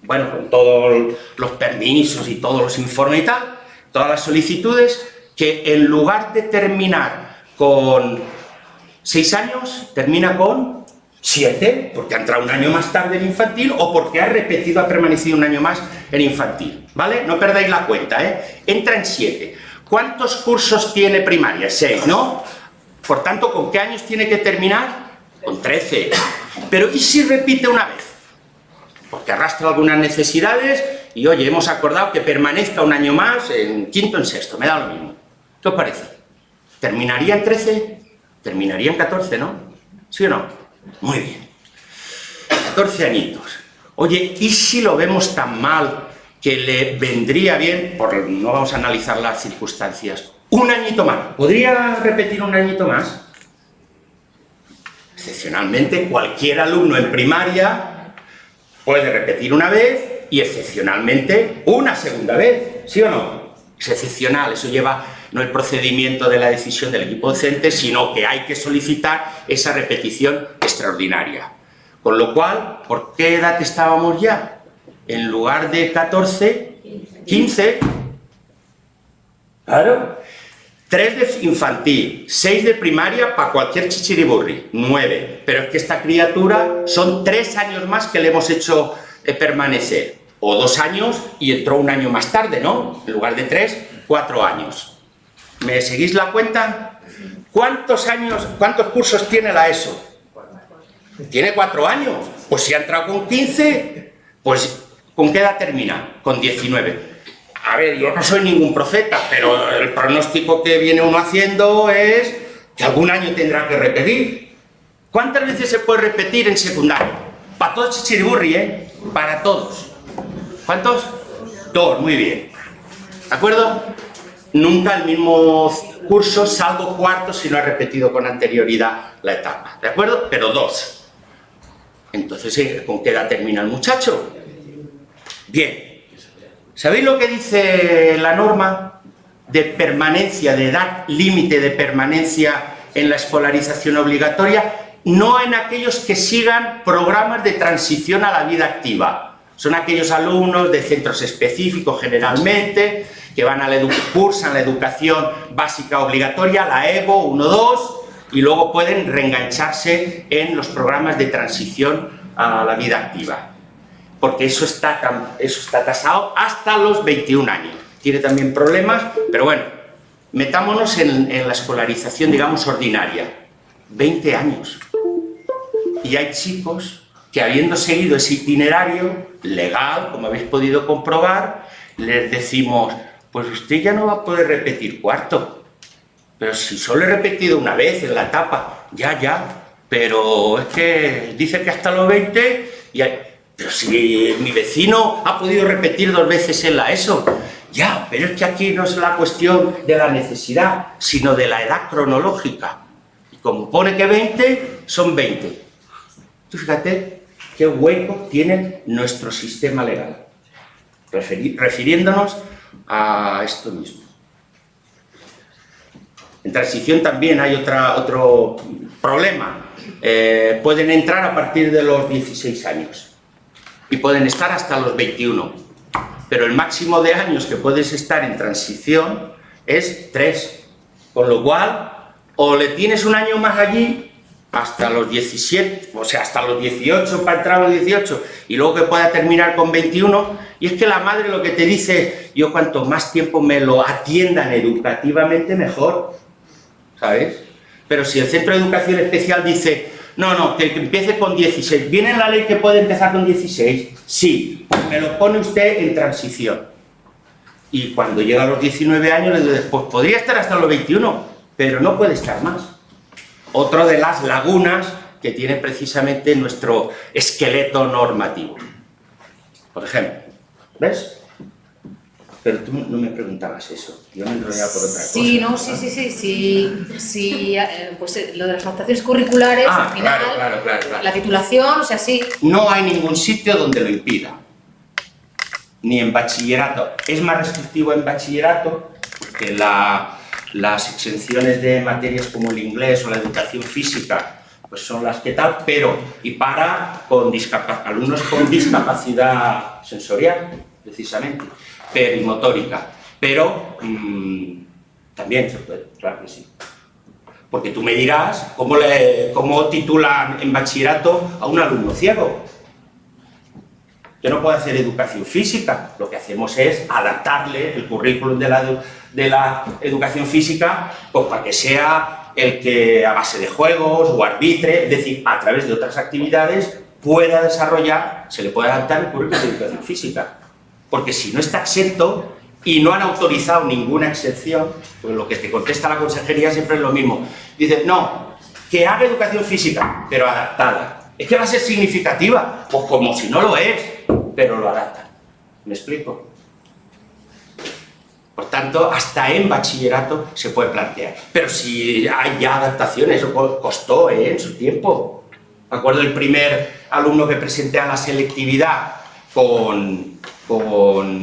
bueno, con todos los permisos y todos los informes y tal, todas las solicitudes, que en lugar de terminar con 6 años, termina con 7, porque ha entrado un año más tarde en infantil o porque ha permanecido un año más en infantil, ¿vale? No perdáis la cuenta, ¿eh? Entra en 7. ¿Cuántos cursos tiene primaria? 6, ¿no? Por tanto, ¿con qué años tiene que terminar? Con 13. Pero ¿y si repite una vez? Porque arrastra algunas necesidades y oye, hemos acordado que permanezca un año más en quinto, en sexto, me da lo mismo. ¿Qué os parece? ¿Terminaría en 13? Terminaría en 14, ¿no? ¿Sí o no? Muy bien. 14 añitos. Oye, ¿y si lo vemos tan mal que le vendría bien, no vamos a analizar las circunstancias, un añito más? ¿Podría repetir un añito más? Excepcionalmente, cualquier alumno en primaria puede repetir una vez y excepcionalmente una segunda vez, ¿sí o no? Es excepcional, eso lleva no el procedimiento de la decisión del equipo docente, sino que hay que solicitar esa repetición extraordinaria. Con lo cual, ¿por qué edad estábamos ya? En lugar de 14, 15. Claro. 3 de infantil, 6 de primaria para cualquier chichiriburri, 9. Pero es que esta criatura son 3 años más que le hemos hecho permanecer. O 2 años y entró un año más tarde, ¿no? En lugar de 3, 4 años. ¿Me seguís la cuenta? ¿Cuántos cursos tiene la ESO? Tiene 4 años. Pues si ha entrado con 15, pues ¿con qué edad termina? Con 19. A ver, yo no soy ningún profeta, pero el pronóstico que viene uno haciendo es que algún año tendrá que repetir. ¿Cuántas veces se puede repetir en secundaria? Para todos chichiriburri, ¿eh? Para todos. ¿Cuántos? 2, muy bien. ¿De acuerdo? Nunca el mismo curso, salvo cuarto, si no ha repetido con anterioridad la etapa. ¿De acuerdo? Pero 2. Entonces, ¿con qué edad termina el muchacho? Bien. ¿Sabéis lo que dice la norma de permanencia, de edad límite de permanencia en la escolarización obligatoria? No en aquellos que sigan programas de transición a la vida activa. Son aquellos alumnos de centros específicos generalmente, que van a cursan la educación básica obligatoria, la EVO 1-2, y luego pueden reengancharse en los programas de transición a la vida activa. Porque eso está tasado hasta los 21 años. Tiene también problemas, pero bueno, metámonos en la escolarización, digamos, ordinaria. 20 años. Y hay chicos que, habiendo seguido ese itinerario legal, como habéis podido comprobar, les decimos, pues usted ya no va a poder repetir cuarto. Pero si solo he repetido una vez en la etapa, ya, pero es que dice que hasta los 20 y hay... Pero si mi vecino ha podido repetir 2 veces en la ESO, ya, pero es que aquí no es la cuestión de la necesidad, sino de la edad cronológica. Y como pone que 20, son 20. Tú fíjate qué hueco tiene nuestro sistema legal, refiriéndonos a esto mismo. En transición también hay otro problema. Pueden entrar a partir de los 16 años. Y pueden estar hasta los 21, pero el máximo de años que puedes estar en transición es 3, con lo cual o le tienes un año más allí hasta los 17, o sea, hasta los 18 para entrar a los 18 y luego que pueda terminar con 21, y es que la madre lo que te dice, yo cuanto más tiempo me lo atiendan educativamente mejor, ¿sabes? Pero si el centro de educación especial dice, no, que empiece con 16. ¿Viene en la ley que puede empezar con 16? Sí, pues me lo pone usted en transición. Y cuando llega a los 19 años, le digo, pues podría estar hasta los 21, pero no puede estar más. Otro de las lagunas que tiene precisamente nuestro esqueleto normativo. Por ejemplo, ¿ves? Pero tú no me preguntabas eso, yo me enrollaba por otra cosa. Sí, no, sí, pues lo de las adaptaciones curriculares, al final, claro. la titulación, o sea, sí. No hay ningún sitio donde lo impida, ni en bachillerato. Es más restrictivo en bachillerato, porque las exenciones de materias como el inglés o la educación física, pues son las que tal, pero y para alumnos con discapacidad sensorial, precisamente. Perimotórica, pero también se puede, claro que sí. Porque tú me dirás cómo titulan en bachillerato a un alumno ciego. Que no puede hacer educación física, lo que hacemos es adaptarle el currículum de la educación física pues, para que sea el que a base de juegos o arbitre, es decir, a través de otras actividades pueda desarrollar, se le puede adaptar el currículum de educación física. porque si no está exento y no han autorizado ninguna exención, pues lo que te contesta la consejería siempre es lo mismo. Dice, no, que haga educación física, pero adaptada. Es que va a ser significativa, pues como si no lo es, pero lo adaptan. ¿Me explico? Por tanto, hasta en bachillerato se puede plantear. Pero si hay ya adaptaciones, eso costó en su tiempo. Me acuerdo el primer alumno que presenté a la selectividad con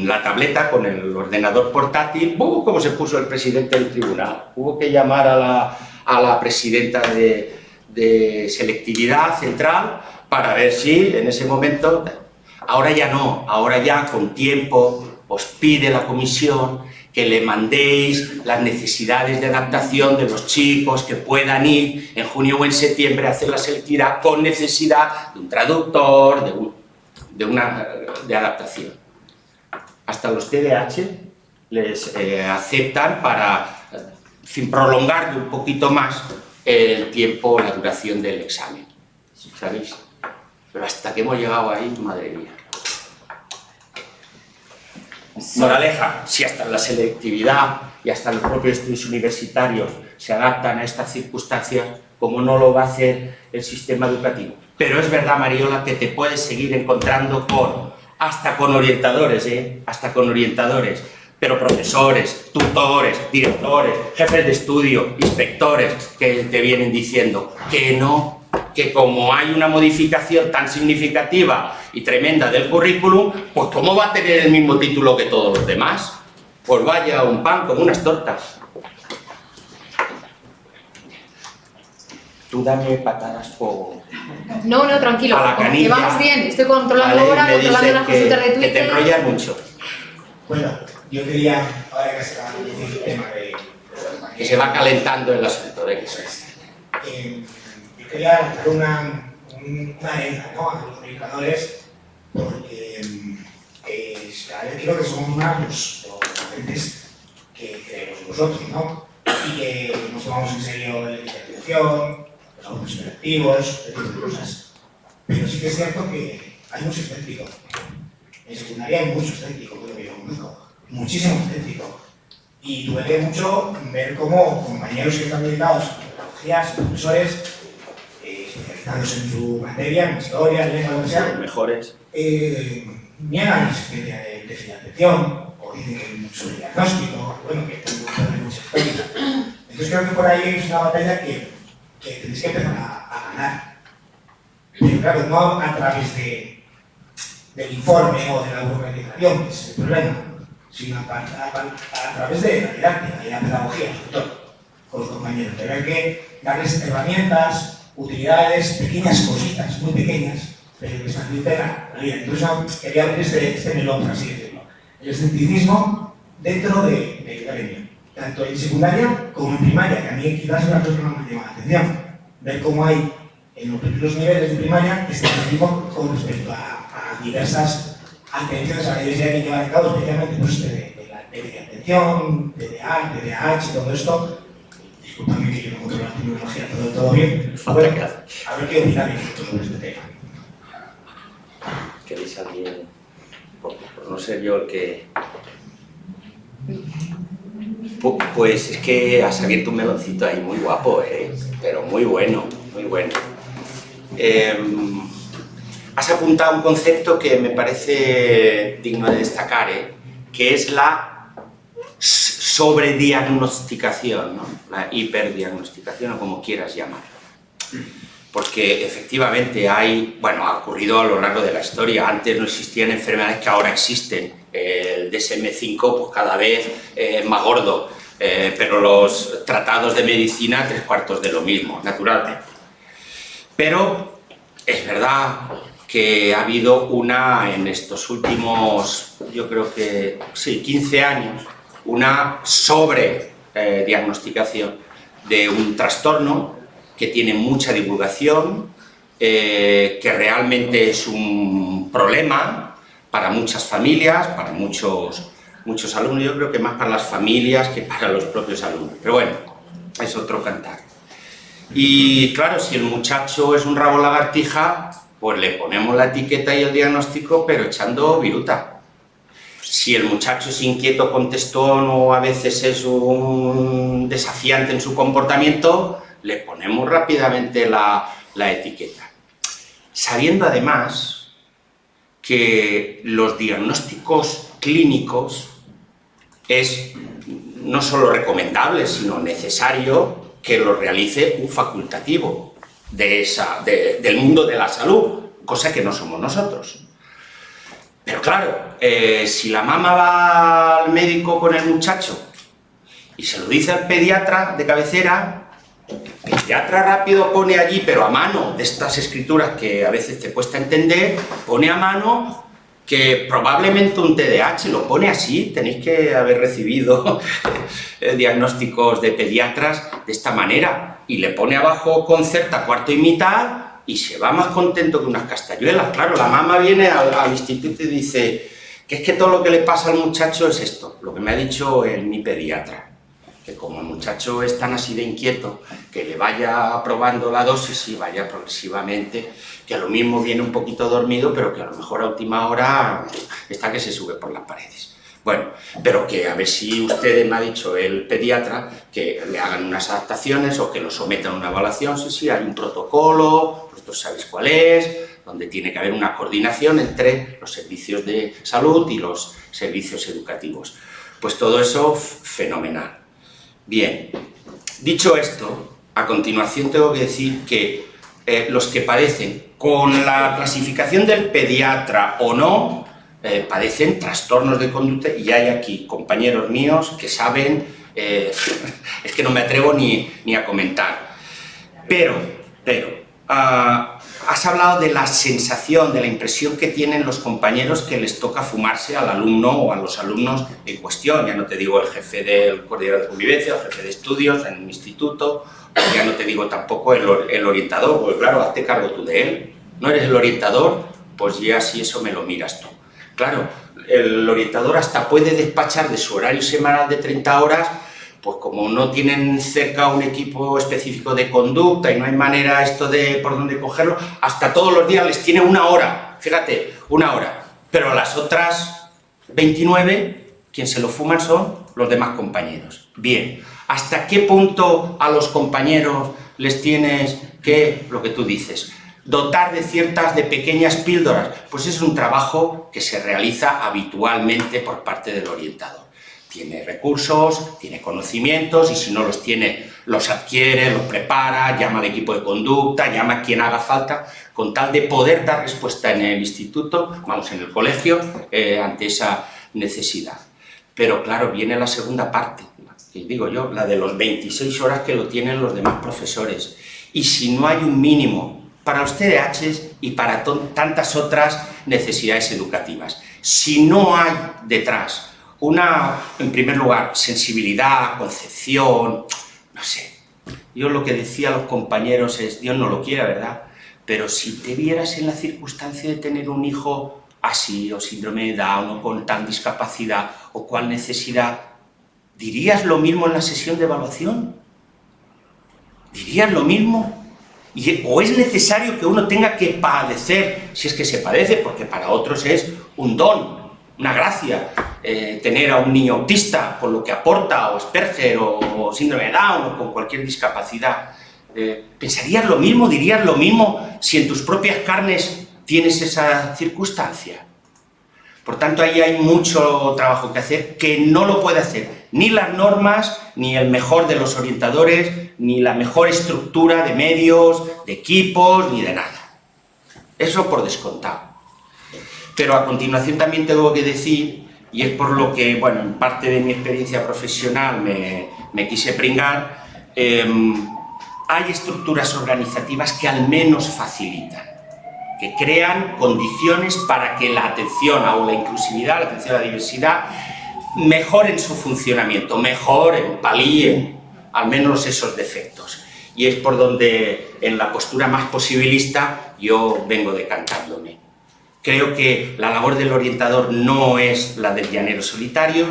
la tableta, con el ordenador portátil, ¿cómo se puso el presidente del tribunal? Hubo que llamar a la presidenta de selectividad central para ver si en ese momento... Ahora ya no, ahora ya con tiempo os pide la comisión que le mandéis las necesidades de adaptación de los chicos que puedan ir en junio o en septiembre a hacer la selectividad con necesidad de un traductor, de adaptación. Hasta los TDAH les aceptan para prolongar un poquito más el tiempo, la duración del examen, ¿sabéis? Pero hasta que hemos llegado ahí, madre mía. Moraleja, si hasta la selectividad y hasta los propios estudios universitarios se adaptan a estas circunstancias, ¿cómo no lo va a hacer el sistema educativo? Pero es verdad, Mariola, que te puedes seguir encontrando hasta con orientadores, hasta con orientadores, pero profesores, tutores, directores, jefes de estudio, inspectores, que te vienen diciendo que no, que como hay una modificación tan significativa y tremenda del currículum, pues ¿cómo va a tener el mismo título que todos los demás? Pues vaya un pan como unas tortas. Tú dame patadas por... No, tranquilo, a la canilla, que vamos bien, estoy controlando ahora, controlando las consultas de Twitter. Que te enrollas mucho. Bueno, yo quería, ahora que se va a decir el tema de... Que se va calentando el asunto, de que eso es. Yo quería lanzar una arenga, ¿no?, a los comunicadores, porque cada vez creo que somos más los docentes que creemos nosotros, ¿no? Y que nos tomamos en serio la intervención, los autos interactivos, ese tipo de cosas. Pero sí que es cierto que hay mucho escéptico. En secundaria hay mucho escéptico, creo que yo conozco. Muchísimo escéptico. Y duele mucho ver cómo compañeros que están dedicados a pedagogías, profesores, especializados en su materia, en historia, en lengua, lo que sea, los mejores, niegan la existencia de financiación, o dicen que hay mucho diagnóstico, bueno, que hay mucha historia. Entonces creo que por ahí es una batalla que tenéis que empezar a ganar. Pero claro, no a través del informe o de la organización, que es el problema, sino a través de la didáctica y la pedagogía, sobre todo, con los compañeros. Pero hay que darles herramientas, utilidades, pequeñas cositas, muy pequeñas, pero que faciliten la vida. Entonces quería abrir este melón, por así decirlo. El escepticismo dentro del gremio, tanto en secundaria como en primaria, que a mí quizás es una cosa que más me llama la atención. Ver cómo hay en los primeros niveles de primaria escepticismo con respecto a diversas atenciones a la diversidad que lleva a cabo, especialmente pues, de la atención, TDAH, todo esto. Disculpadme que yo no controlo la tecnología, todo bien. Bueno, a ver qué opináis vosotros sobre este tema. ¿Queréis alguien? Por no ser yo el que... Pues es que has abierto un meloncito ahí muy guapo, pero muy bueno, muy bueno. Has apuntado un concepto que me parece digno de destacar, que es la sobrediagnosticación, ¿no? La hiperdiagnosticación o como quieras llamarlo. Porque efectivamente ha ocurrido a lo largo de la historia. Antes no existían enfermedades que ahora existen. El DSM-5 pues cada vez es más gordo, pero los tratados de medicina 3/4 de lo mismo, naturalmente. Pero es verdad que ha habido en estos últimos, yo creo que sí, 15 años, una sobrediagnosticación de un trastorno que tiene mucha divulgación, que realmente es un problema para muchas familias, para muchos alumnos, yo creo que más para las familias que para los propios alumnos, pero bueno, es otro cantar. Y claro, si el muchacho es un rabo lagartija, pues le ponemos la etiqueta y el diagnóstico, pero echando viruta. Si el muchacho es inquieto, contestón o a veces es un desafiante en su comportamiento, le ponemos rápidamente la etiqueta. Sabiendo además que los diagnósticos clínicos es no solo recomendable, sino necesario que lo realice un facultativo del mundo de la salud, cosa que no somos nosotros. Pero claro, si la mamá va al médico con el muchacho y se lo dice al pediatra de cabecera, el pediatra rápido pone allí, pero a mano, de estas escrituras que a veces te cuesta entender, pone a mano que probablemente un TDAH, lo pone así, tenéis que haber recibido diagnósticos de pediatras de esta manera, y le pone abajo Concerta cuarto y mitad, y se va más contento que unas castañuelas. Claro, la mamá viene al instituto y dice que es que todo lo que le pasa al muchacho es esto, lo que me ha dicho mi pediatra, que como el muchacho es tan así de inquieto, que le vaya probando la dosis y vaya progresivamente, que a lo mismo viene un poquito dormido, pero que a lo mejor a última hora está que se sube por las paredes. Bueno, pero que a ver si usted me ha dicho el pediatra que le hagan unas adaptaciones o que lo sometan a una evaluación. Sí, hay un protocolo, vosotros sabéis cuál es, donde tiene que haber una coordinación entre los servicios de salud y los servicios educativos. Pues todo eso, fenomenal. Bien, dicho esto, a continuación tengo que decir que los que padecen con la clasificación del pediatra o no, padecen trastornos de conducta, y hay aquí compañeros míos que saben, es que no me atrevo ni a comentar. Pero, has hablado de la sensación, de la impresión que tienen los compañeros que les toca fumarse al alumno o a los alumnos en cuestión. Ya no te digo el jefe del coordinador de convivencia, el jefe de estudios en un instituto, ya no te digo tampoco el orientador, porque claro, hazte cargo tú de él. ¿No eres el orientador? Pues ya si eso me lo miras tú. Claro, el orientador hasta puede despachar de su horario semanal de 30 horas, pues como no tienen cerca un equipo específico de conducta y no hay manera esto de por dónde cogerlo, hasta todos los días les tiene una hora, fíjate, una hora. Pero a las otras 29, quien se lo fuman son los demás compañeros. Bien, ¿hasta qué punto a los compañeros les tienes que, lo que tú dices, dotar de pequeñas píldoras? Pues es un trabajo que se realiza habitualmente por parte del orientador. Tiene recursos, tiene conocimientos, y si no los tiene, los adquiere, los prepara, llama al equipo de conducta, llama a quien haga falta, con tal de poder dar respuesta en el instituto, vamos, en el colegio, ante esa necesidad. Pero claro, viene la segunda parte, que digo yo, la de los 26 horas que lo tienen los demás profesores. Y si no hay un mínimo para los TDAHs y para tantas otras necesidades educativas, si no hay detrás una, en primer lugar, sensibilidad, concepción, no sé, yo lo que decía a los compañeros es, Dios no lo quiera, ¿verdad? Pero si te vieras en la circunstancia de tener un hijo así, o síndrome de Down, o con tal discapacidad, o cual necesidad, ¿dirías lo mismo en la sesión de evaluación? ¿Dirías lo mismo? ¿O es necesario que uno tenga que padecer, si es que se padece, porque para otros es un don, una gracia, tener a un niño autista, con lo que aporta, o Asperger, o síndrome de Down, o con cualquier discapacidad? ¿Pensarías lo mismo, dirías lo mismo, si en tus propias carnes tienes esa circunstancia? Por tanto, ahí hay mucho trabajo que hacer, que no lo puede hacer ni las normas, ni el mejor de los orientadores, ni la mejor estructura de medios, de equipos, ni de nada. Eso por descontado. Pero a continuación también tengo que decir, y es por lo que, bueno, en parte de mi experiencia profesional me quise pringar, hay estructuras organizativas que al menos facilitan, que crean condiciones para que la atención a la inclusividad, la atención a la diversidad, mejoren su funcionamiento, mejoren, palíen al menos esos defectos. Y es por donde, en la postura más posibilista, yo vengo decantándome. Creo que la labor del orientador no es la del llanero solitario,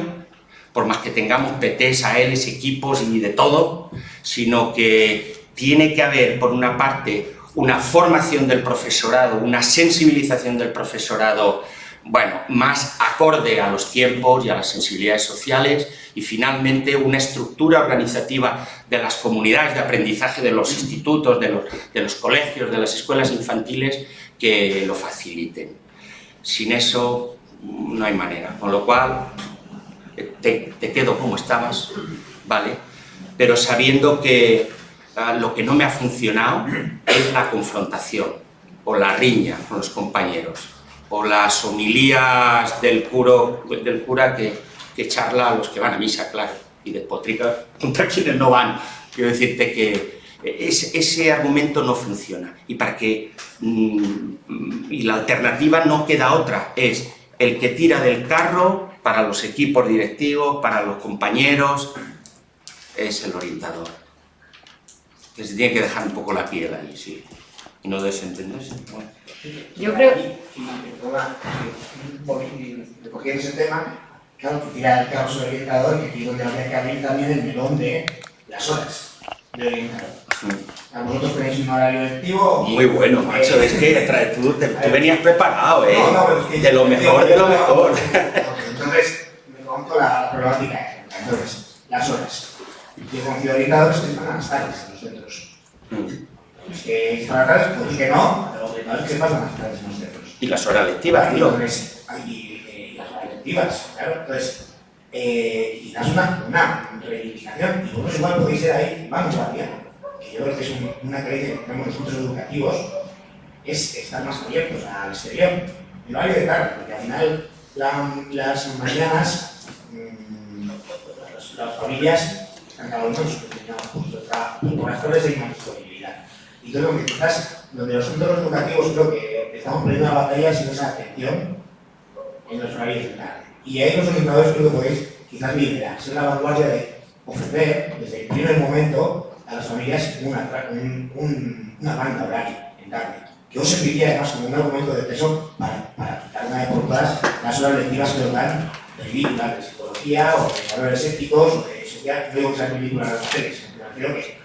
por más que tengamos PTs, ALs, equipos y de todo, sino que tiene que haber, por una parte, una formación del profesorado, una sensibilización del profesorado bueno, más acorde a los tiempos y a las sensibilidades sociales, y finalmente una estructura organizativa de las comunidades de aprendizaje de los institutos, de los colegios, de las escuelas infantiles que lo faciliten. Sin eso no hay manera, con lo cual te quedo como estabas, ¿vale? Pero sabiendo que lo que no me ha funcionado es la confrontación o la riña con los compañeros o las homilías del cura que charla a los que van a misa, claro, y despotrica contra quienes no van. Quiero decirte que ese argumento no funciona, y y la alternativa no queda otra, es el que tira del carro para los equipos directivos, para los compañeros, es el orientador, que se tiene que dejar un poco la piel ahí, sí, y no desentenderse. Bueno. Yo creo... Recogiendo ese tema, claro, que tira el carro sobre el orientador, y aquí es donde habría que abrir también el melón de las horas de orientador. Vosotros tenéis un horario lectivo. Muy bueno, macho, es que tú venías preparado, ¿eh? No, pero es que de lo mejor, de lo mejor. Entonces, me conto la problemática. Entonces, las horas. Yo conocido orientadores que están a las tardes en los centros. Es que están a las tardes, pues que no, pero orientadores que se pasan a las tardes en los centros. Y las horas lectivas, tío. Entonces, hay las horas lectivas, claro. Entonces, quizás una reivindicación, y vosotros igual podéis ser ahí vanguardia, que yo creo que es una creencia que tenemos los centros educativos, es estar más abiertos al exterior, en horario de tarde, porque al final las mañanas las familias están cada uno en su determinado punto de trabajo, y por las tardes hay más disponibilidad. Y entonces, lo que quizás, donde los centros educativos creo que estamos perdiendo la batalla es en esa atención en los horarios de tarde. Y ahí los orientadores creo que podéis quizás liderar, ser la vanguardia de ofrecer desde el primer momento a las familias una banda horaria en tarde, que os serviría además como un argumento de peso para quitar una vez por todas las horas lectivas que nos dan ridículas de psicología o de valores éticos o de social. No digo que sean ridículas las mujeres, pero creo que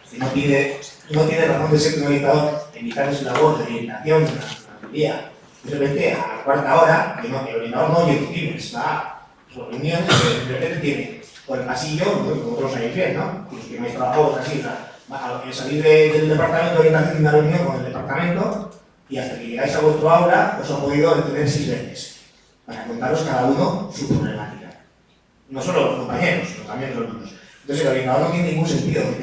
no tiene razón de ser un orientador en mitad de su labor de orientación de una familia. De repente, a la cuarta hora, el orientador no oye libres, va a reuniones que de repente tiene por el pasillo, como vosotros sabéis bien, ¿no? Los que me habéis trabajado así, o sea, al salir del departamento de orientación de una reunión con el departamento y hasta que llegáis a vuestro aula, os han podido detener 6 veces para contaros cada uno su problemática. No solo los compañeros, sino también los alumnos. Entonces, el orientador no tiene ningún sentido que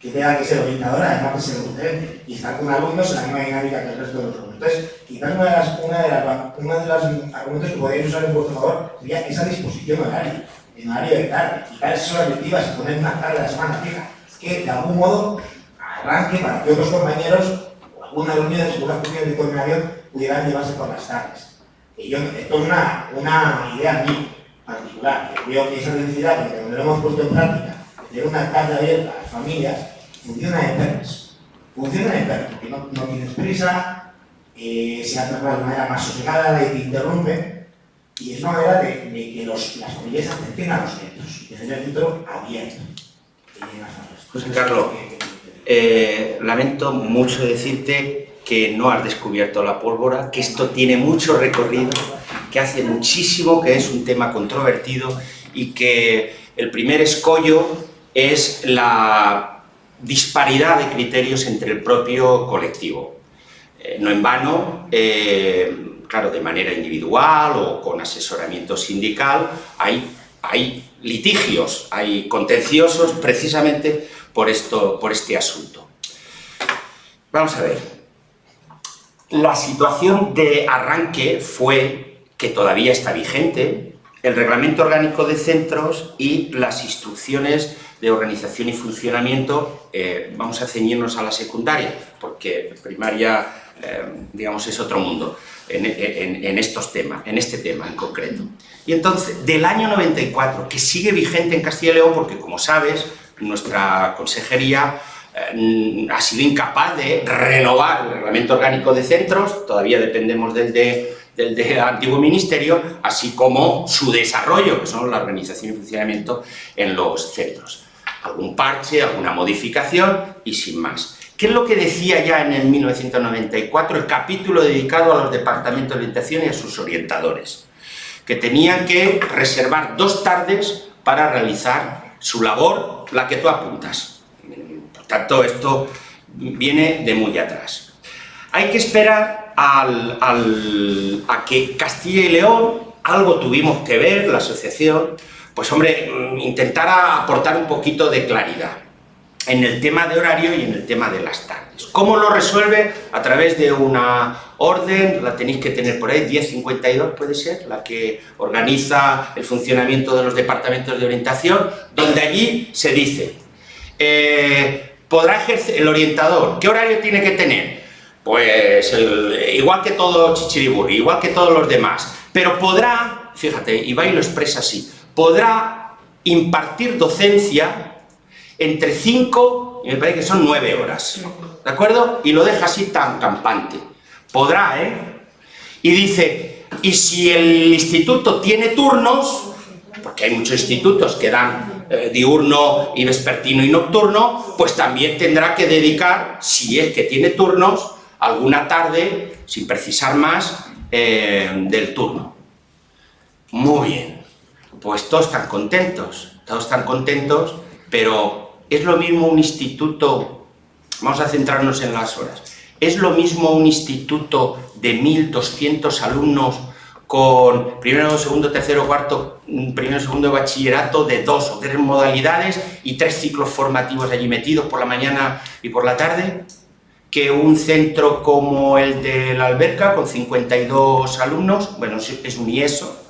tenga que ser orientador, además de ser docente, y estar con alumnos en la misma dinámica que el resto de los alumnos. Entonces, quizás una de las argumentos que podéis usar en vuestro favor sería esa disposición horaria, en horario de tarde, quitar esas horas lectivas y poner una tarde a la semana fija, que de algún modo arranque para que otros compañeros o alguna reunión de seguridad de coordinación pudieran llevarse por las tardes. Y yo, esto es una idea mía particular, que creo que esa necesidad, porque cuando lo hemos puesto en práctica, de una tarde abierta a las familias, funciona de perlas. Funciona de perlas, porque no tienes prisa, se ha tratado de manera más sosegada, nadie te interrumpe, y es una manera de que las familias acerquen a los centros, de tener el centro abierto. José Carlos, lamento mucho decirte que no has descubierto la pólvora, que esto tiene mucho recorrido, que hace muchísimo, que es un tema controvertido y que el primer escollo es la disparidad de criterios entre el propio colectivo. No en vano, claro, de manera individual o con asesoramiento sindical, hay litigios, hay contenciosos precisamente por este asunto. Vamos a ver. La situación de arranque fue, que todavía está vigente, el Reglamento Orgánico de Centros y las instrucciones de organización y funcionamiento. Vamos a ceñirnos a la secundaria, porque primaria, digamos, es otro mundo en este tema en concreto. Y entonces, del año 94, que sigue vigente en Castilla y León, porque como sabes, nuestra consejería ha sido incapaz de renovar el Reglamento Orgánico de Centros, todavía dependemos del antiguo ministerio, así como su desarrollo, que son la organización y funcionamiento en los centros. algún parche, alguna modificación y sin más. ¿Qué es lo que decía ya en el 1994 el capítulo dedicado a los departamentos de orientación y a sus orientadores? Que tenían que reservar 2 tardes para realizar su labor, la que tú apuntas. Por tanto, esto viene de muy atrás. Hay que esperar a que Castilla y León, algo tuvimos que ver, la asociación, pues hombre, intentara aportar un poquito de claridad en el tema de horario y en el tema de las tardes. ¿Cómo lo resuelve? A través de una orden, la tenéis que tener por ahí, 1052 puede ser, la que organiza el funcionamiento de los departamentos de orientación, donde allí se dice, podrá ejercer el orientador, ¿qué horario tiene que tener? Pues igual que todo Chichiriburi, igual que todos los demás, pero podrá, fíjate, Ibai lo expresa así, podrá impartir docencia entre 5 y me parece que son 9 horas, ¿de acuerdo? Y lo deja así tan campante. Podrá, ¿eh? Y dice, y si el instituto tiene turnos, porque hay muchos institutos que dan diurno y vespertino y nocturno, pues también tendrá que dedicar, si es que tiene turnos, alguna tarde, sin precisar más, del turno. Muy bien, pues todos están contentos, pero ¿es lo mismo un instituto, vamos a centrarnos en las horas, es lo mismo un instituto de 1200 alumnos con primero, segundo, tercero, cuarto, primero, segundo de bachillerato de 2 o 3 modalidades y 3 ciclos formativos allí metidos por la mañana y por la tarde? Que un centro como el de la Alberca con 52 alumnos, bueno, es un IESO,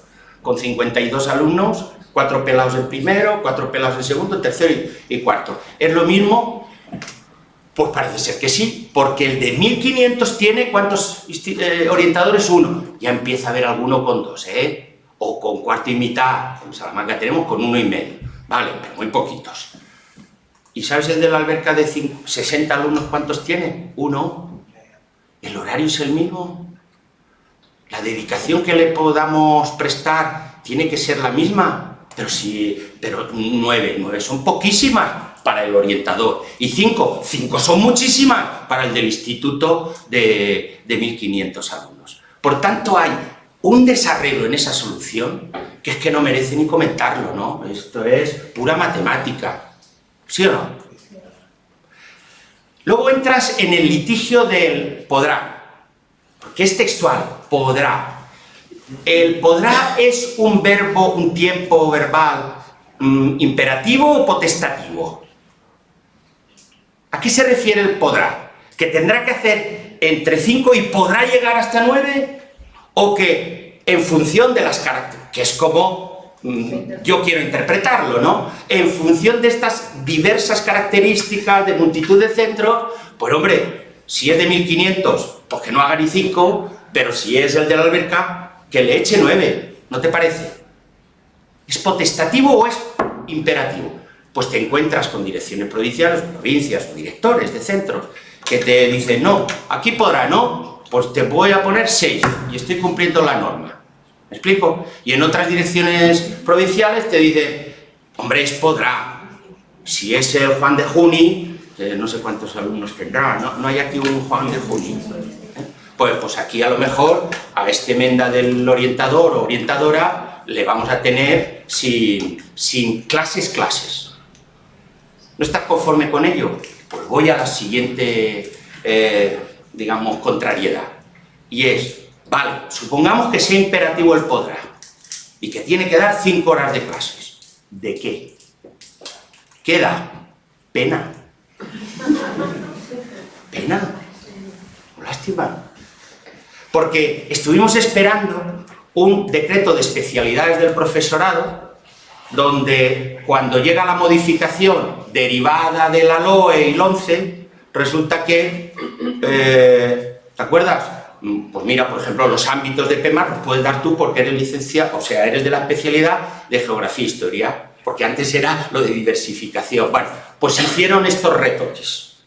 con 52 alumnos, 4 pelados en primero, 4 pelados en segundo, tercero y cuarto. ¿Es lo mismo? Pues parece ser que sí, porque el de 1500 tiene, ¿cuántos orientadores? 1. Ya empieza a haber alguno con 2, ¿eh? O con cuarto y mitad. En Salamanca tenemos con 1 y medio. Vale, pero muy poquitos. ¿Y sabes el de la Alberca de 60 alumnos cuántos tiene? 1. ¿El horario es el mismo? ¿La dedicación que le podamos prestar tiene que ser la misma? Pero 9 son poquísimas para el orientador. Y 5 son muchísimas para el del instituto de 1500 alumnos. Por tanto, hay un desarreglo en esa solución que es que no merece ni comentarlo, ¿no? Esto es pura matemática. ¿Sí o no? Luego entras en el litigio del podrá, porque es textual, podrá. ¿El podrá es un verbo, un tiempo verbal imperativo o potestativo? ¿A qué se refiere el podrá? ¿Que tendrá que hacer entre 5 y podrá llegar hasta 9? ¿O que en función de las características, que es como yo quiero interpretarlo, ¿no? En función de estas diversas características de multitud de centros, pues hombre, si es de 1500, pues que no haga ni 5, pero si es el de la Alberca, que le eche 9, ¿no te parece? ¿Es potestativo o es imperativo? Pues te encuentras con direcciones provinciales, provincias o directores de centros que te dicen, no, aquí podrá, no, pues te voy a poner 6 y estoy cumpliendo la norma. ¿Me explico? Y en otras direcciones provinciales te dicen, hombre, es podrá. Si es el Juan de Juni, no sé cuántos alumnos tendrá, ¿no? No hay aquí un Juan de Juni. Pues aquí a lo mejor a este menda del orientador o orientadora le vamos a tener sin clases. ¿No estás conforme con ello? Pues voy a la siguiente, digamos, contrariedad. Y es, vale, supongamos que sea imperativo el podrá y que tiene que dar 5 horas de clases. ¿De qué? ¿Qué da? Pena. Pena. Lástima. Porque estuvimos esperando un decreto de especialidades del profesorado donde cuando llega la modificación derivada de la LOE y el 11, resulta que, ¿te acuerdas? Pues mira, por ejemplo, los ámbitos de PEMAR los puedes dar tú porque eres licenciado, o sea, eres de la especialidad de Geografía e Historia, porque antes era lo de diversificación. Bueno, pues hicieron estos retoques.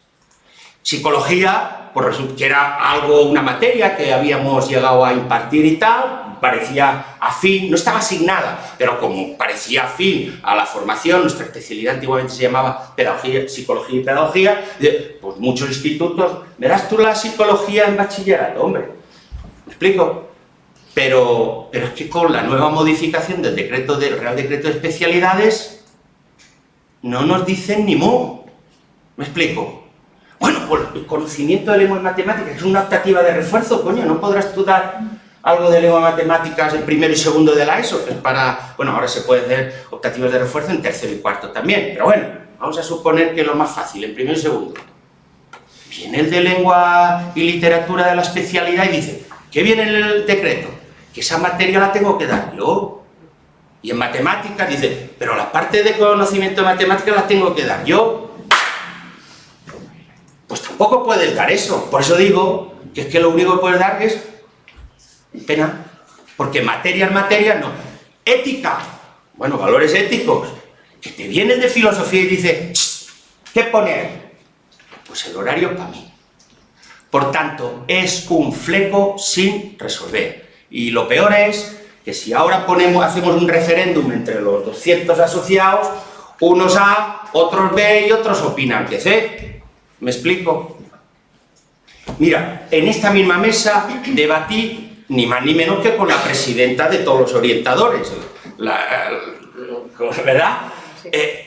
Psicología pues resulta que era algo, una materia que habíamos llegado a impartir y tal, parecía afín, no estaba asignada, pero como parecía afín a la formación, nuestra especialidad antiguamente se llamaba pedagogía, psicología y pedagogía, pues muchos institutos, verás tú la psicología en bachillerato, hombre, ¿me explico? Pero es que con la nueva modificación del Real Decreto de Especialidades no nos dicen ni mu, ¿me explico? Bueno, pues el conocimiento de lengua y matemáticas es una optativa de refuerzo, coño, no podrás tú dar algo de lengua y matemáticas en primero y segundo de la ESO, que es para, bueno, ahora se puede hacer optativas de refuerzo en tercero y cuarto también, pero bueno, vamos a suponer que es lo más fácil, en primero y segundo. Viene el de lengua y literatura de la especialidad y dice, ¿qué viene en el decreto? Que esa materia la tengo que dar yo. Y en matemáticas dice, pero la parte de conocimiento de matemáticas la tengo que dar yo. Pues tampoco puedes dar eso. Por eso digo que es que lo único que puedes dar es pena. Porque materia es materia, no. Ética, bueno, valores éticos, que te vienen de filosofía y dice, ¿qué poner? Pues el horario para mí. Por tanto, es un fleco sin resolver. Y lo peor es que si ahora hacemos un referéndum entre los 200 asociados, unos A, otros B y otros opinan que C. ¿Me explico? Mira, en esta misma mesa debatí ni más ni menos que con la presidenta de todos los orientadores, ¿verdad?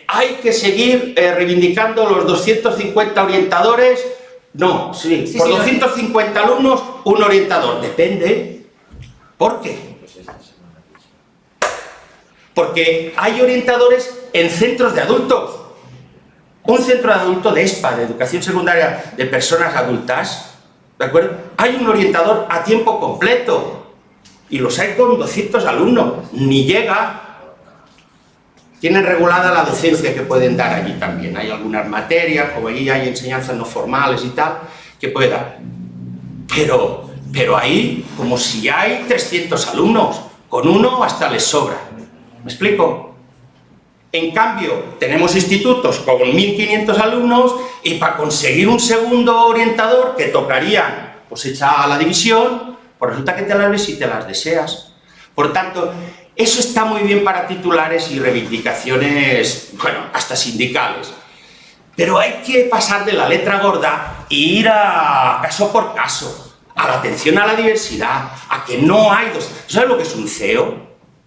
Hay que seguir reivindicando los 250 orientadores. No, sí, por 250 alumnos, un orientador. Depende. ¿Por qué? Porque hay orientadores en centros de adultos. Un centro de adultos de ESPA, de educación secundaria de personas adultas, ¿de acuerdo? Hay un orientador a tiempo completo y los hay con 200 alumnos, ni llega. Tienen regulada la docencia que pueden dar allí también. Hay algunas materias, como allí hay enseñanzas no formales y tal, que puede dar. Pero ahí, como si hay 300 alumnos, con uno hasta les sobra. ¿Me explico? En cambio, tenemos institutos con 1.500 alumnos y para conseguir un segundo orientador que tocaría, pues hecha la división, pues resulta que te las ves y te las deseas. Por tanto, eso está muy bien para titulares y reivindicaciones, bueno, hasta sindicales. Pero hay que pasar de la letra gorda e ir a caso por caso, a la atención a la diversidad, a que no hay dos. ¿Sabes lo que es un CEO?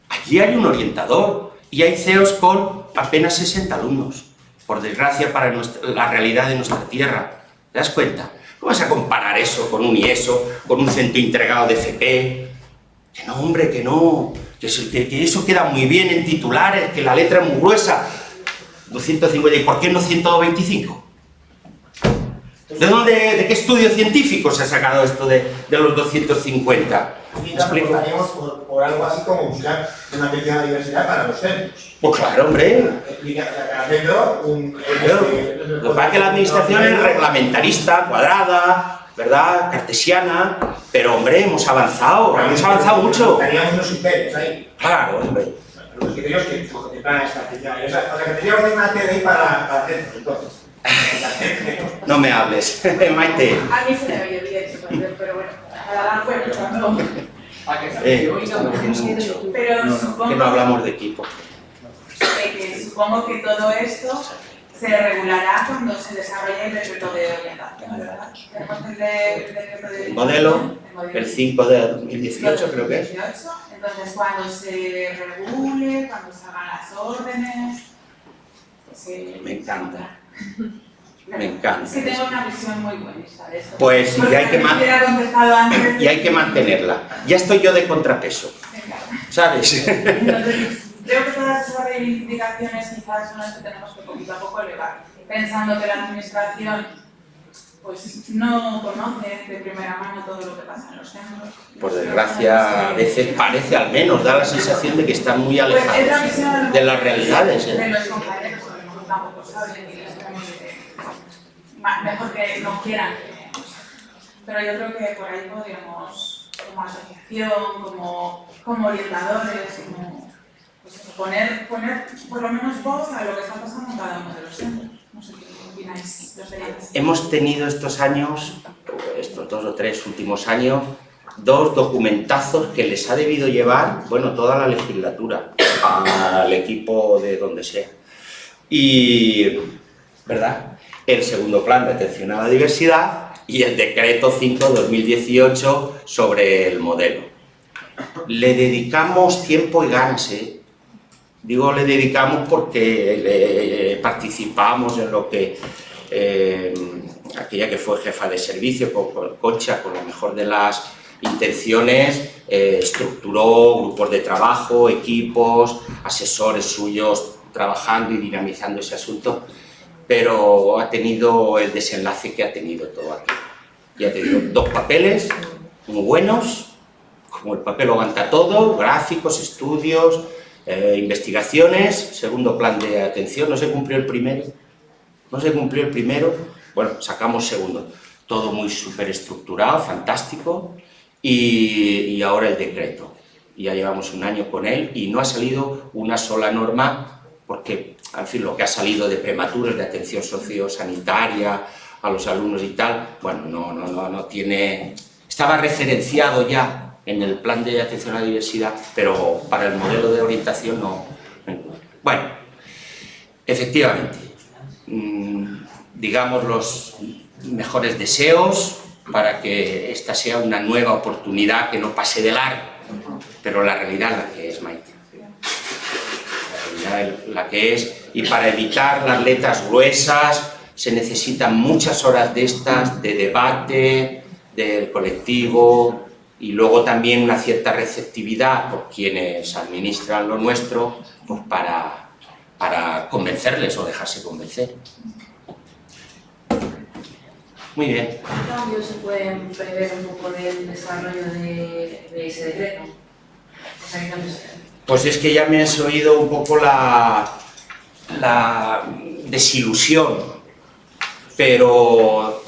Allí hay un orientador y hay CEOs con apenas 60 alumnos, por desgracia para la realidad de nuestra tierra. ¿Te das cuenta? ¿Cómo vas a comparar eso con un IESO, con un centro integrado de FP? Que no, hombre, que no. Que eso queda muy bien en titulares, que la letra es muy gruesa. 250, ¿y por qué no 125? ¿De qué estudio científico se ha sacado esto de los 250? Apostaríamos por algo así como buscar una pequeña diversidad para los centros. Pues claro, hombre. Lo que pasa es que la administración es reglamentarista, cuadrada, ¿verdad? Cartesiana, pero hombre, hemos avanzado mucho. Teníamos unos imperios ahí. Claro, hombre. Los criterios que contemplan esta pequeña. O sea, que tendríamos que una TDI para centros, entonces. No me hables, Maite. A mí se me oye bien, pero bueno, a la larga no. Pero supongo que no hablamos de equipo. Que supongo que todo esto se regulará cuando se desarrolle el decreto de orientación, ¿verdad? Tenemos el decreto de el modelo, el 5 de 2018 creo que es. Entonces, cuando se regule, cuando se hagan las órdenes... Me encanta. Me encanta. Es que tengo una visión muy buenista de esto. Pues y hay que mantenerla. Ya estoy yo de contrapeso. ¿Sabes? Entonces, creo que todas esas reivindicaciones quizás son las que tenemos que poquito a poco elevar, pensando que la administración pues no conoce de primera mano todo lo que pasa en los centros. Por desgracia, a veces parece, al menos, da la sensación de que están muy alejados de las realidades. De los compañeros, que tampoco saben y les tenemos mejor que no quieran. Pero yo creo que por ahí podríamos, como asociación, como orientadores, pues poner por lo menos voz a lo que está pasando en cada uno de los centros. No sé qué opináis los demás. Hemos tenido estos años los 2 o 3 últimos años, 2 documentazos que les ha debido llevar, bueno, toda la legislatura al equipo de donde sea. Y, ¿verdad? El segundo plan de atención a la diversidad y el decreto 5/2018 sobre el modelo. Le dedicamos tiempo y ganas, ¿eh? Digo le dedicamos porque participamos en lo que aquella que fue jefa de servicio, con Concha, con la mejor de las intenciones, estructuró grupos de trabajo, equipos, asesores suyos trabajando y dinamizando ese asunto, pero ha tenido el desenlace que ha tenido todo aquí. Y ha tenido 2 papeles muy buenos, como el papel aguanta todo, gráficos, estudios, investigaciones, segundo plan de atención, no se cumplió el primero, bueno, sacamos segundo, todo muy súper estructurado, fantástico, y ahora el decreto. Ya llevamos un año con él y no ha salido una sola norma, porque, en fin, lo que ha salido de prematuros, de atención sociosanitaria a los alumnos y tal, bueno, no tiene... Estaba referenciado ya en el plan de atención a la diversidad, pero para el modelo de orientación no. Bueno, efectivamente, digamos los mejores deseos para que esta sea una nueva oportunidad que no pase de largo, pero la realidad es la que es, Maite. La realidad es la que es, y para evitar las letras gruesas se necesitan muchas horas de estas, de debate, del colectivo, y luego también una cierta receptividad por quienes administran lo nuestro, pues para convencerles o dejarse convencer. Muy bien. ¿Qué cambios se pueden prever un poco del desarrollo de ese decreto? O sea, ¿qué cambios? Pues es que ya me has oído un poco la desilusión, pero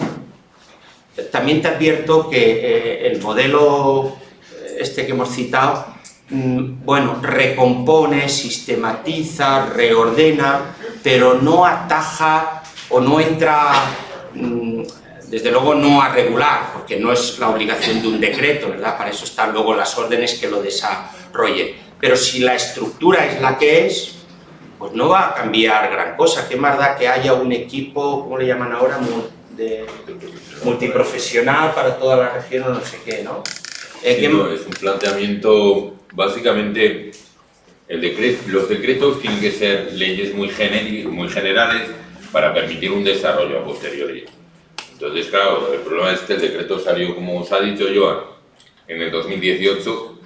también te advierto que el modelo este que hemos citado, bueno, recompone, sistematiza, reordena, pero no ataja o no entra, desde luego no a regular, porque no es la obligación de un decreto, ¿verdad? Para eso están luego las órdenes que lo desarrollen. Pero si la estructura es la que es, pues no va a cambiar gran cosa. ¿Qué más da que haya un equipo, ¿cómo le llaman ahora? Multiprofesional para toda la región o no sé qué, ¿no? No, es un planteamiento, básicamente, los decretos tienen que ser leyes muy generales para permitir un desarrollo a posteriori. Entonces, claro, el problema es que el decreto salió, como os ha dicho Joan, en el 2018,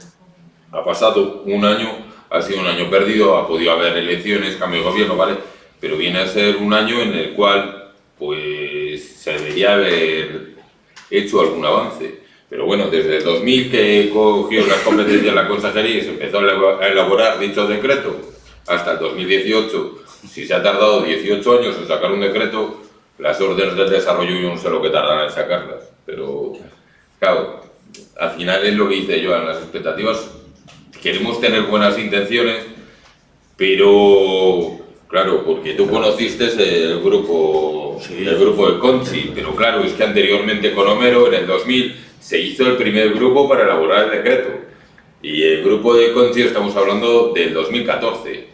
ha pasado un año, ha sido un año perdido, ha podido haber elecciones, cambio de gobierno, ¿vale? Pero viene a ser un año en el cual, pues, se debería haber hecho algún avance. Pero bueno, desde el 2000 que cogió las competencias la consejería y se empezó a elaborar dicho decreto, hasta el 2018, si se ha tardado 18 años en sacar un decreto, las órdenes del desarrollo yo no sé lo que tardan en sacarlas. Pero, claro, al final es lo que dice Joan, las expectativas, queremos tener buenas intenciones, pero, claro, porque tú conociste el grupo de Conchi, pero claro, es que anteriormente con Homero, en el 2000, se hizo el primer grupo para elaborar el decreto. Y el grupo de Conchi estamos hablando del 2014.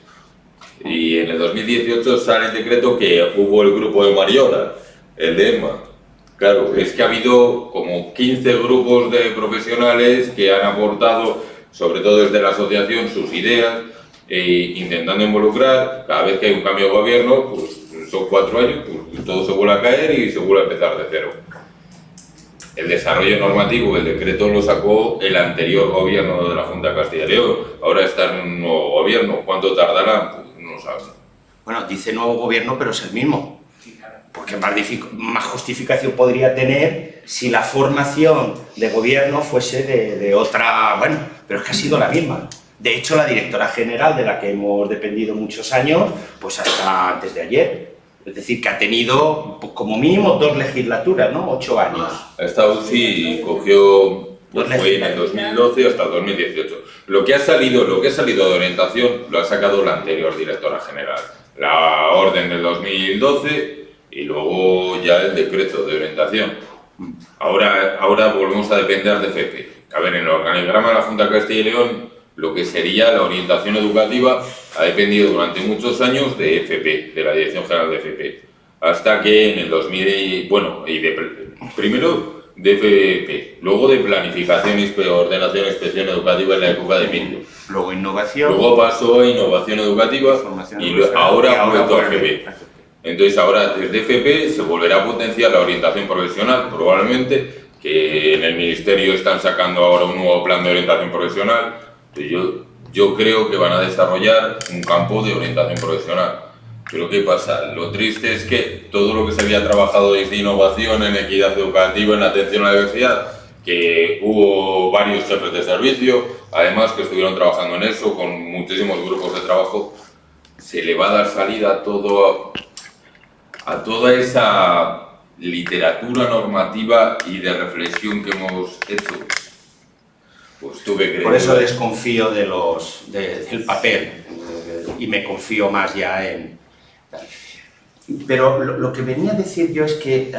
Y en el 2018 sale el decreto que hubo el grupo de Mariola, el de EMA. Claro, es que ha habido como 15 grupos de profesionales que han aportado, sobre todo desde la asociación, sus ideas, intentando involucrar. Cada vez que hay un cambio de gobierno, pues son 4 años, pues todo se vuelve a caer y se vuelve a empezar de cero. El desarrollo normativo, el decreto lo sacó el anterior gobierno de la Junta de Castilla y León. Ahora está en un nuevo gobierno. ¿Cuánto tardará? Pues no lo saben. Bueno, dice nuevo gobierno, pero es el mismo. Porque más justificación podría tener si la formación de gobierno fuese de otra... Bueno, pero es que ha sido la misma. De hecho, la directora general, de la que hemos dependido muchos años, pues hasta antes de ayer. Es decir, que ha tenido pues, como mínimo 2 legislaturas, ¿no? 8 años. Esta UCI cogió, pues fue en el 2012 hasta el 2018. Lo que ha salido de orientación lo ha sacado la anterior directora general. La orden del 2012 y luego ya el decreto de orientación. Ahora volvemos a depender de FP. A ver, en el organigrama de la Junta de Castilla y León, lo que sería la orientación educativa ha dependido durante muchos años de FP, de la Dirección General de FP, hasta que en el 2000, bueno, primero de FP, luego de Planificación y Ordenación e Inspección Educativa en la época de Emilio. Luego innovación. Luego pasó a Innovación Educativa ahora ha vuelto a FP. Entonces ahora desde FP se volverá a potenciar la orientación profesional, probablemente, que en el Ministerio están sacando ahora un nuevo plan de orientación profesional. Yo creo que van a desarrollar un campo de orientación profesional. Pero ¿qué pasa? Lo triste es que todo lo que se había trabajado desde innovación, en equidad educativa, en atención a la diversidad, que hubo varios jefes de servicio, además que estuvieron trabajando en eso, con muchísimos grupos de trabajo, se le va a dar salida a toda esa literatura normativa y de reflexión que hemos hecho. Pues tuve que... Por eso desconfío del papel y me confío más ya en... Pero lo que venía a decir yo es que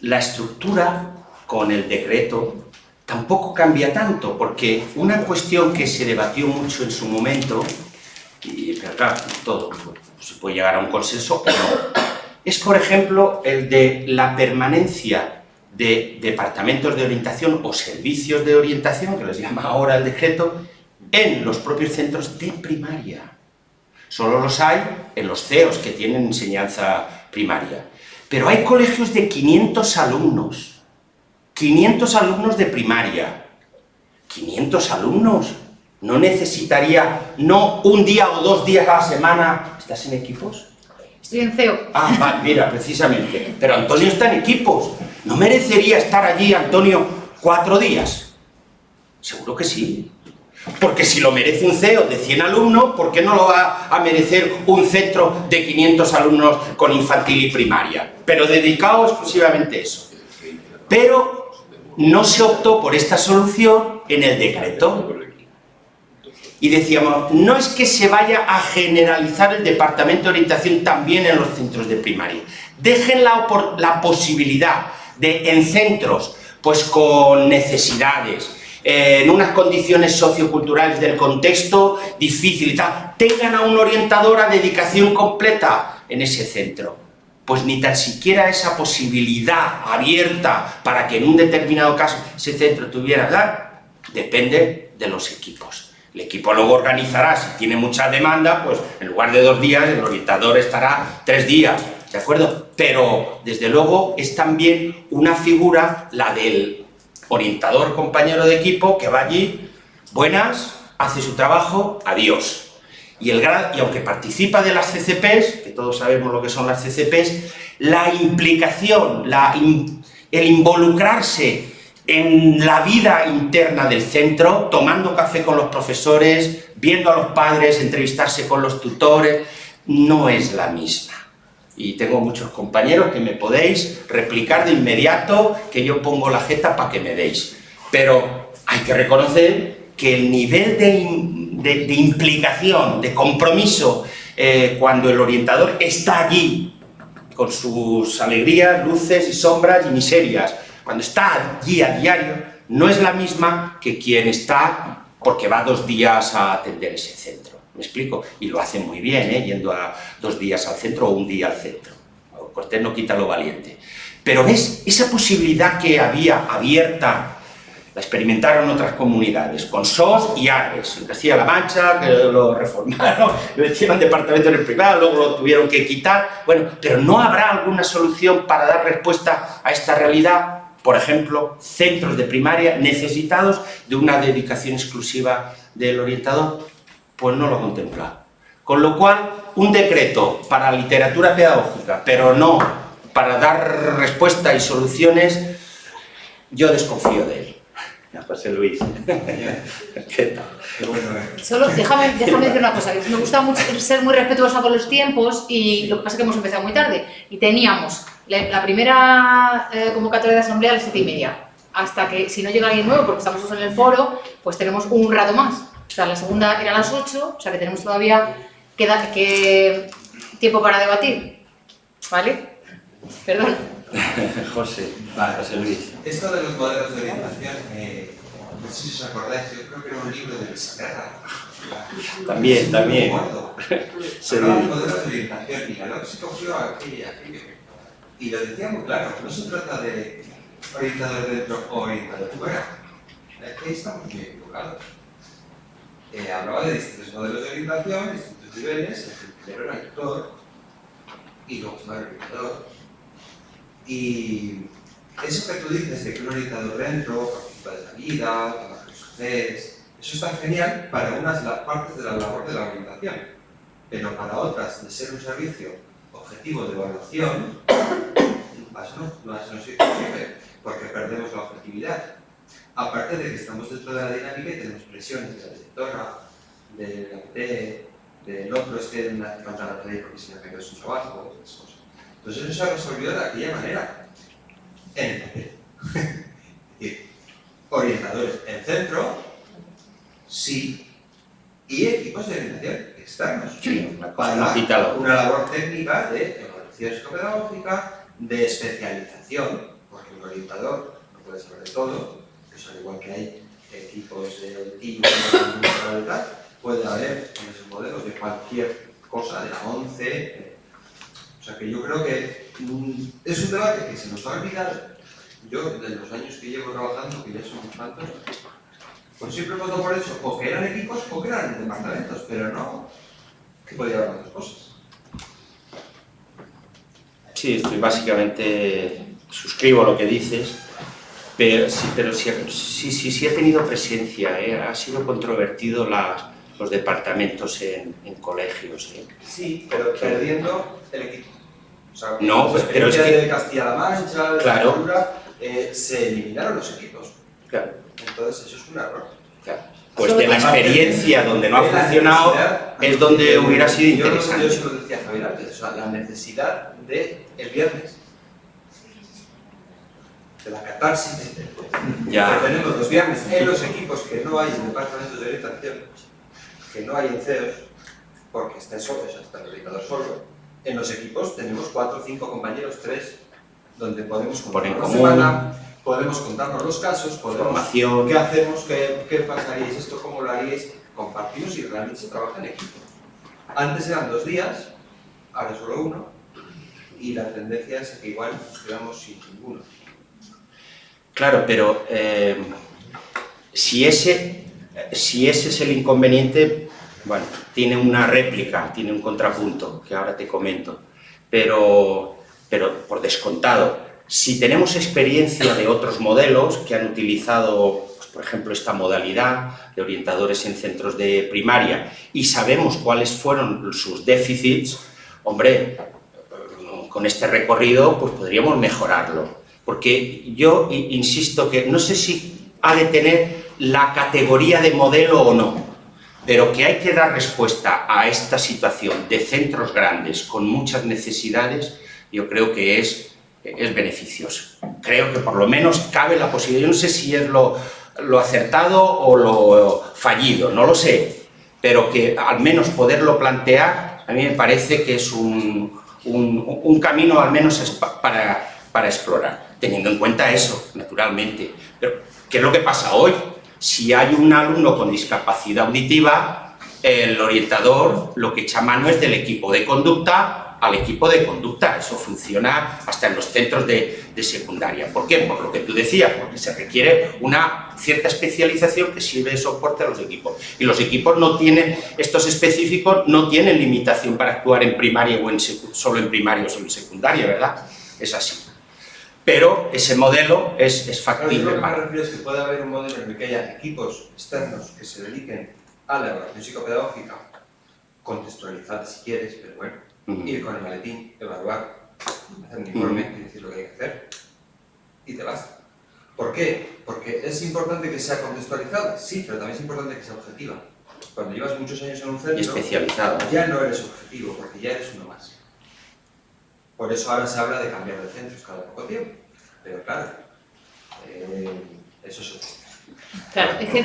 la estructura con el decreto tampoco cambia tanto, porque una cuestión que se debatió mucho en su momento, pero claro, todo se puede llegar a un consenso o no, es por ejemplo el de la permanencia de departamentos de orientación o servicios de orientación, que les llama ahora el decreto, en los propios centros de primaria. Solo los hay en los CEOs que tienen enseñanza primaria. Pero hay colegios de 500 alumnos. 500 alumnos de primaria. 500 alumnos. ¿No necesitaría, no un día o 2 días a la semana? ¿Estás en equipos? Estoy en CEO. Ah, vale, mira, precisamente. Pero Antonio está en equipos. ¿No merecería estar allí, Antonio, 4 días? Seguro que sí. Porque si lo merece un CEO de 100 alumnos, ¿por qué no lo va a merecer un centro de 500 alumnos con infantil y primaria? Pero dedicado exclusivamente a eso. Pero no se optó por esta solución en el decreto. Y decíamos, no es que se vaya a generalizar el departamento de orientación también en los centros de primaria. Dejen la posibilidad de, en centros pues con necesidades, en unas condiciones socioculturales del contexto difícil y tal, tengan a un orientador a dedicación completa en ese centro. Pues ni tan siquiera esa posibilidad abierta para que en un determinado caso ese centro tuviera, depende de los equipos. El equipo luego organizará, si tiene mucha demanda, pues en lugar de 2 días, el orientador estará 3 días, ¿de acuerdo? Pero, desde luego, es también una figura, la del orientador compañero de equipo, que va allí, buenas, hace su trabajo, adiós. Y aunque participa de las CCPs, que todos sabemos lo que son las CCPs, la implicación, el involucrarse en la vida interna del centro, tomando café con los profesores, viendo a los padres, entrevistarse con los tutores, no es la misma. Y tengo muchos compañeros que me podéis replicar de inmediato, que yo pongo la jeta para que me deis. Pero hay que reconocer que el nivel de implicación, de compromiso, cuando el orientador está allí, con sus alegrías, luces y sombras y miserias, cuando está allí a diario, no es la misma que quien está porque va 2 días a atender ese centro. ¿Me explico? Y lo hace muy bien, yendo a 2 días al centro o 1 día al centro. Cortés no quita lo valiente. Pero ¿ves? Esa posibilidad que había abierta, la experimentaron otras comunidades, con SOS y ARES, en Castilla-La Mancha, que lo reformaron, lo hicieron departamento en el privado, luego lo tuvieron que quitar. Bueno, pero ¿no habrá alguna solución para dar respuesta a esta realidad? Por ejemplo, centros de primaria necesitados de una dedicación exclusiva del orientador, pues no lo contempla. Con lo cual, un decreto para literatura pedagógica, pero no para dar respuesta y soluciones, yo desconfío de él. José Luis, ¿qué tal? Solo déjame decir una cosa, que me gusta mucho ser muy respetuosa con los tiempos y lo que pasa es que hemos empezado muy tarde y teníamos la primera convocatoria de asamblea a las 7:30, hasta que si no llega alguien nuevo porque estamos en el foro, pues tenemos un rato más. O sea, la segunda era a las 8, o sea que tenemos todavía tiempo para debatir, ¿vale? Perdón. José, Vale. José Luis. Esto de los modelos de orientación, no sé si os acordáis, yo creo que era un libro de Luisa. También. Se hablaba de modelos de orientación y la se cogió aquello. Y lo decía muy claro, no se trata de orientador dentro o orientador fuera. Aquí estamos muy equivocados. Hablaba de distintos modelos de orientación, distintos niveles, el primero era el tutor y luego estaba el orientador. Y eso que tú dices de que un orientador dentro participa de la vida, toma los sucesos, eso está genial para unas partes de la labor de la orientación, pero para otras, de ser un servicio objetivo de evaluación, eso no sirve, porque perdemos la objetividad. Aparte de que estamos dentro de la dinámica y tenemos presiones de la directora, del comité, del otro, es que no hace falta la ley porque se le ha caído su trabajo, esas cosas. Entonces eso se ha resolvido de aquella manera, en el papel. Es decir, orientadores en centro, sí, y equipos de orientación externos. Sí, para una labor técnica de evaluación psicopedagógica, de especialización, porque un orientador no puede saber de todo, pues al igual que hay equipos de TIC, puede haber en esos modelos de cualquier cosa, de la 11. O sea que yo creo que es un debate que se nos ha olvidado. Yo, de los años que llevo trabajando, que ya son tantos, pues siempre voto por eso, o que eran equipos o que eran departamentos, pero no que podía haber otras cosas. Sí, estoy básicamente suscribo lo que dices, pero sí ha tenido presencia, ha sido controvertido los departamentos en colegios. Sí, pero perdiendo el equipo. O sea, no, pues, pero es que de Castilla-La Mancha, de claro, Extremadura, se eliminaron los equipos. Claro. Entonces eso es un error. Claro. Pues de la experiencia donde no ha funcionado es donde hubiera sido interesante. Yo se lo decía a Javier antes, o sea, la necesidad de el viernes, de la catarsis ya. que tenemos los viernes en los equipos que no hay en departamentos de orientación, que no hay en CEOs, porque estén solos, está el orientador solo. En los equipos tenemos 4 o 5 compañeros, 3, donde podemos contarnos la semana, podemos contarnos los casos, podemos formación, qué hacemos, qué pasaríais esto, cómo lo haríais, compartimos y realmente se trabaja en equipo. Antes eran 2 días, ahora solo 1, y la tendencia es que igual nos quedamos sin ninguno. Claro, pero si ese es el inconveniente, bueno, tiene una réplica, tiene un contrapunto, que ahora te comento, pero por descontado, si tenemos experiencia de otros modelos que han utilizado, pues, por ejemplo, esta modalidad de orientadores en centros de primaria y sabemos cuáles fueron sus déficits, hombre, con este recorrido pues podríamos mejorarlo. Porque yo insisto que no sé si ha de tener la categoría de modelo o no, pero que hay que dar respuesta a esta situación de centros grandes con muchas necesidades, yo creo que es beneficioso. Creo que por lo menos cabe la posibilidad, yo no sé si es lo acertado o lo fallido, no lo sé, pero que al menos poderlo plantear, a mí me parece que es un camino al menos para explorar, teniendo en cuenta eso, naturalmente. Pero, ¿qué es lo que pasa hoy? Si hay un alumno con discapacidad auditiva, el orientador lo que echa mano es del equipo de conducta al equipo de conducta. Eso funciona hasta en los centros de secundaria. ¿Por qué? Por lo que tú decías, porque se requiere una cierta especialización que sirve de soporte a los equipos. Y los equipos no tienen, estos específicos, no tienen limitación para actuar en primaria o solo en primaria o solo en secundaria, ¿verdad? Es así. Pero ese modelo es factible. Lo que me refiero es que puede haber un modelo en el que haya equipos externos que se dediquen a la evaluación psicopedagógica, contextualizada si quieres, pero bueno, ir con el maletín, evaluar, hacer un informe y decir lo que hay que hacer, y te vas. ¿Por qué? Porque es importante que sea contextualizada, sí, pero también es importante que sea objetiva. Cuando llevas muchos años en un centro, especializado, ya no eres objetivo, porque ya eres uno más. Por eso ahora se habla de cambiar de centros cada poco tiempo. Pero claro, eso es otro. Claro, es que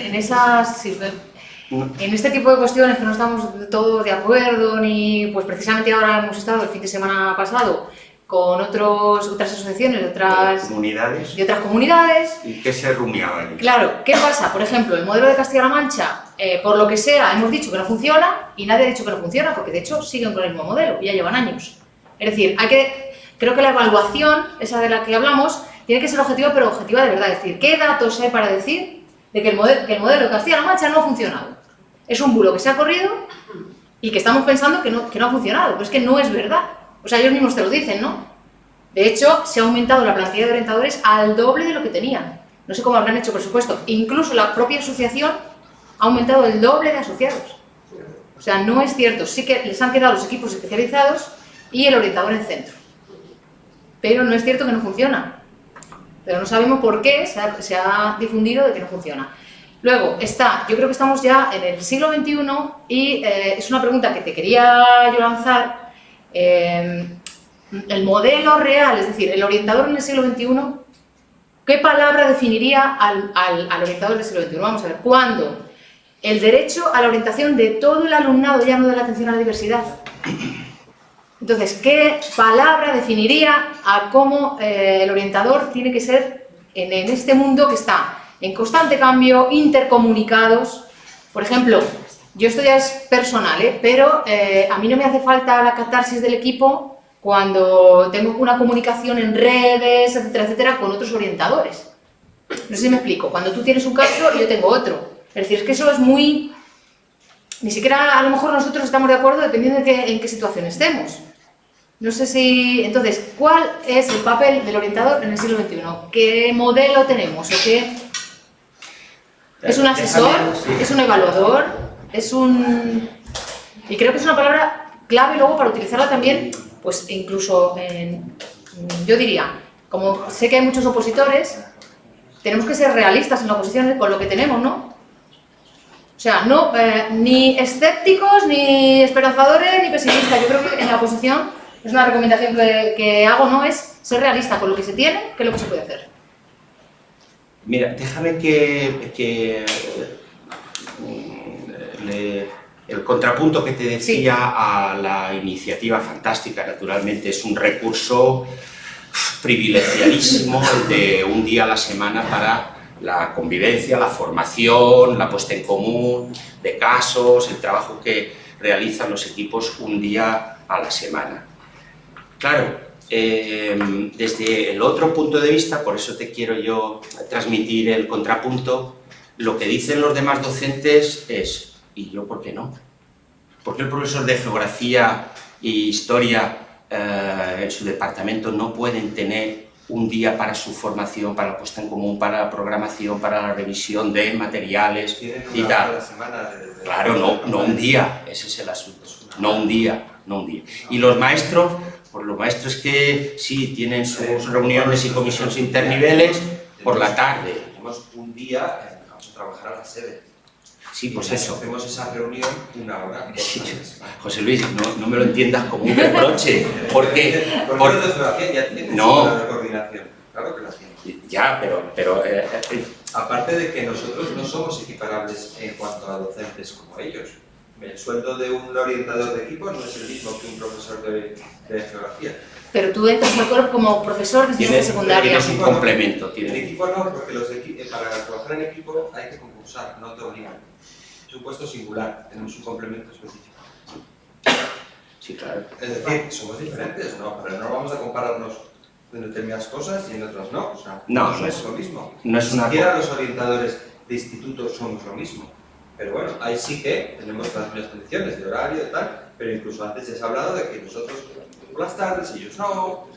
en este tipo de cuestiones que no estamos todos de acuerdo, ni pues precisamente ahora hemos estado el fin de semana pasado con otras asociaciones de otras comunidades. ¿Y qué se rumiaba allí? Claro, ¿qué pasa? Por ejemplo, el modelo de Castilla-La Mancha, por lo que sea, hemos dicho que no funciona y nadie ha dicho que no funciona, porque de hecho siguen con el mismo modelo y ya llevan años. Es decir, creo que la evaluación, esa de la que hablamos, tiene que ser objetiva, pero objetiva de verdad. Es decir, ¿qué datos hay para decir de que el modelo de Castilla-La Mancha no ha funcionado? Es un bulo que se ha corrido y que estamos pensando que no ha funcionado, pero es que no es verdad. O sea, ellos mismos te lo dicen, ¿no? De hecho, se ha aumentado la plantilla de orientadores al doble de lo que tenían. No sé cómo habrán hecho presupuesto. Incluso la propia asociación ha aumentado el doble de asociados. O sea, no es cierto. Sí que les han quedado los equipos especializados y el orientador en centro. Pero no es cierto que no funciona. Pero no sabemos por qué se ha difundido de que no funciona. Luego yo creo que estamos ya en el siglo XXI y es una pregunta que te quería yo lanzar. El modelo real, es decir, el orientador en el siglo XXI, ¿qué palabra definiría al orientador del siglo XXI? Vamos a ver, ¿cuándo? El derecho a la orientación de todo el alumnado, ya no de la atención a la diversidad. Entonces, ¿qué palabra definiría a cómo el orientador tiene que ser en este mundo que está en constante cambio, intercomunicados? Por ejemplo, esto ya es personal, pero a mí no me hace falta la catarsis del equipo cuando tengo una comunicación en redes, etcétera, etcétera, con otros orientadores. No sé si me explico. Cuando tú tienes un caso y yo tengo otro. Es decir, es que eso es muy... Ni siquiera a lo mejor nosotros estamos de acuerdo dependiendo de en qué situación estemos. No sé si... Entonces, ¿cuál es el papel del orientador en el siglo XXI? ¿Qué modelo tenemos? ¿O qué? ¿Es un asesor? ¿Es un evaluador? ¿Es un...? Y creo que es una palabra clave luego para utilizarla también, pues incluso yo diría, como sé que hay muchos opositores, tenemos que ser realistas en la oposición con lo que tenemos, ¿no? O sea, no, ni escépticos, ni esperanzadores, ni pesimistas. Yo creo que en la oposición es una recomendación que hago, ¿no? Es ser realista con lo que se tiene, que es lo que se puede hacer. Mira, déjame que el contrapunto que te decía a la iniciativa fantástica, naturalmente, es un recurso privilegiadísimo el de un día a la semana para la convivencia, la formación, la puesta en común de casos, el trabajo que realizan los equipos un día a la semana. Claro, desde el otro punto de vista, por eso te quiero yo transmitir el contrapunto, lo que dicen los demás docentes es: ¿y yo por qué no? ¿Por qué el profesor de Geografía y Historia en su departamento no pueden tener un día para su formación, para la puesta en común, para la programación, para la revisión de materiales y tal? Claro, no un día, ese es el asunto, no un día. Y los maestros, pues los maestros que sí tienen sus reuniones y comisiones interniveles por la tarde. Tenemos un día, vamos a trabajar a la sede. Sí, pues eso. Hacemos esa reunión una hora. Sí, José Luis, no me lo entiendas como un reproche, porque... ya tienes no. una coordinación, claro que la tienes. Ya, pero aparte de que nosotros no somos equiparables en cuanto a docentes como ellos. El sueldo de un orientador de equipos no es el mismo que un profesor de geografía. Pero tú entras al cuerpo como profesor de ciencias secundarias. Tienes un complemento. En equipo no, porque para trabajar en equipo hay que concursar, no te obligan. Es un puesto singular, tenemos un complemento específico. Sí, claro. Es decir, somos diferentes, ¿no? Pero no vamos a compararnos en determinadas cosas y en otras no. O sea, no es lo mismo. No es una Ni siquiera los orientadores de institutos somos lo mismo. Pero bueno, ahí sí que tenemos las mismas condiciones de horario y tal, pero incluso antes ya se ha hablado de que nosotros por las tardes y ellos no.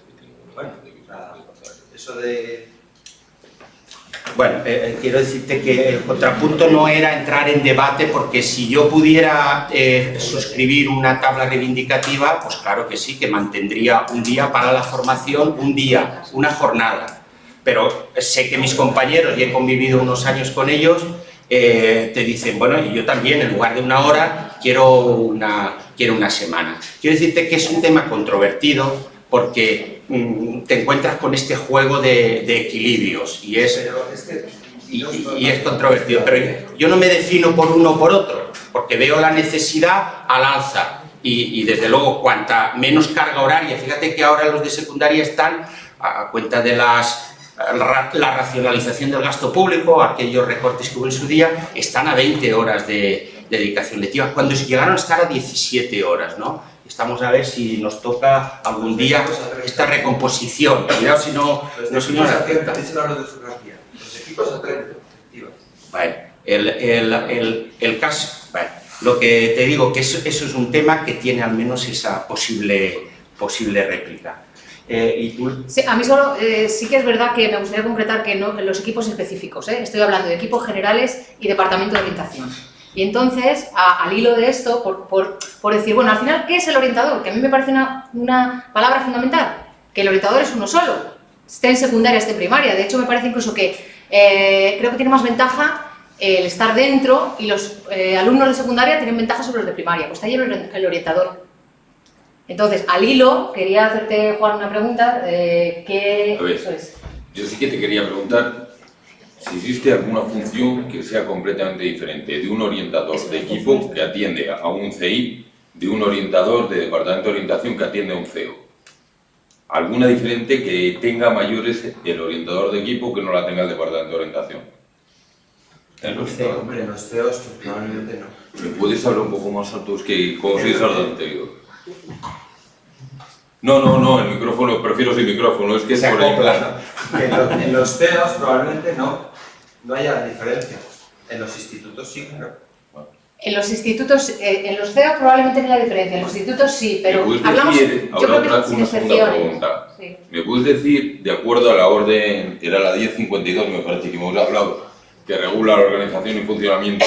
Bueno, eso de... Bueno, quiero decirte que el contrapunto no era entrar en debate, porque si yo pudiera suscribir una tabla reivindicativa, pues claro que sí, que mantendría un día para la formación, un día, una jornada. Pero sé que mis compañeros, y he convivido unos años con ellos, te dicen, bueno, y yo también, en lugar de una hora, quiero una semana. Quiero decirte que es un tema controvertido, porque te encuentras con este juego de equilibrios, y es controvertido. Pero yo no me defino por uno o por otro, porque veo la necesidad al alza, y desde luego cuanta menos carga horaria, fíjate que ahora los de secundaria están a cuenta de la racionalización del gasto público, aquellos recortes que hubo en su día, están a 20 horas de dedicación lectiva, cuando llegaron a estar a 17 horas, ¿no? Estamos a ver si nos toca algún día esta recomposición, cuidado si no nos afecta. Los equipos a 30, efectivamente. Bueno, el caso, bueno, lo que te digo, que eso es un tema que tiene al menos esa posible réplica. ¿Y tú? Sí, a mí solo sí que es verdad que me gustaría concretar que no en los equipos específicos, estoy hablando de equipos generales y departamento de orientación. Y entonces, al hilo de esto, por decir, bueno, al final, ¿qué es el orientador? Que a mí me parece una palabra fundamental, que el orientador es uno solo, esté en secundaria, esté en primaria. De hecho, me parece incluso que creo que tiene más ventaja el estar dentro y los alumnos de secundaria tienen ventaja sobre los de primaria, pues está ahí el orientador. Entonces, al hilo, quería hacerte, Juan, una pregunta, ¿qué A ver, eso es? yo sí que te quería preguntar si existe alguna función que sea completamente diferente de un orientador de equipo que atiende a un CI, de un orientador de departamento de orientación que atiende a un CEO. ¿Alguna diferente que tenga mayores el orientador de equipo que no la tenga el departamento de orientación? En los CEOs, hombre, en los CEOs probablemente no. ¿Me puedes hablar un poco más alto? Es que como si es algo anterior. No, el micrófono, prefiero sin micrófono, es que se por acopla, ¿no? En los CEOs probablemente no haya diferencia. En los institutos sí, claro. En los institutos, en los CEOs probablemente no haya diferencia, en los institutos sí, pero hablamos, yo creo que sin excepciones. Sí. ¿Me puedes decir, de acuerdo a la orden, era la 1052, me parece que hemos hablado, que regula la organización y funcionamiento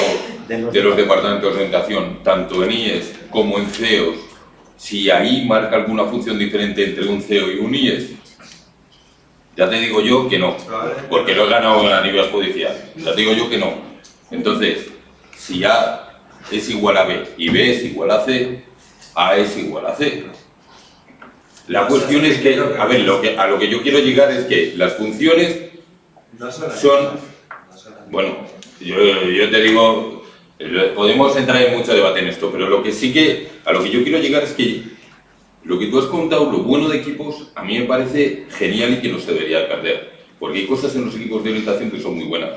de los departamentos de orientación, tanto en IES como en CEOs, si ahí marca alguna función diferente entre un CEO y un IES? Ya te digo yo que no, porque lo he ganado a nivel judicial. Ya te digo yo que no. Entonces, si A es igual a B y B es igual a C, A es igual a C. La cuestión es que, a ver, a lo que yo quiero llegar es que las funciones son, bueno, yo te digo, podemos entrar en mucho debate en esto, pero a lo que yo quiero llegar es que lo que tú has contado, lo bueno de equipos, a mí me parece genial y que no se debería perder, porque hay cosas en los equipos de orientación que son muy buenas.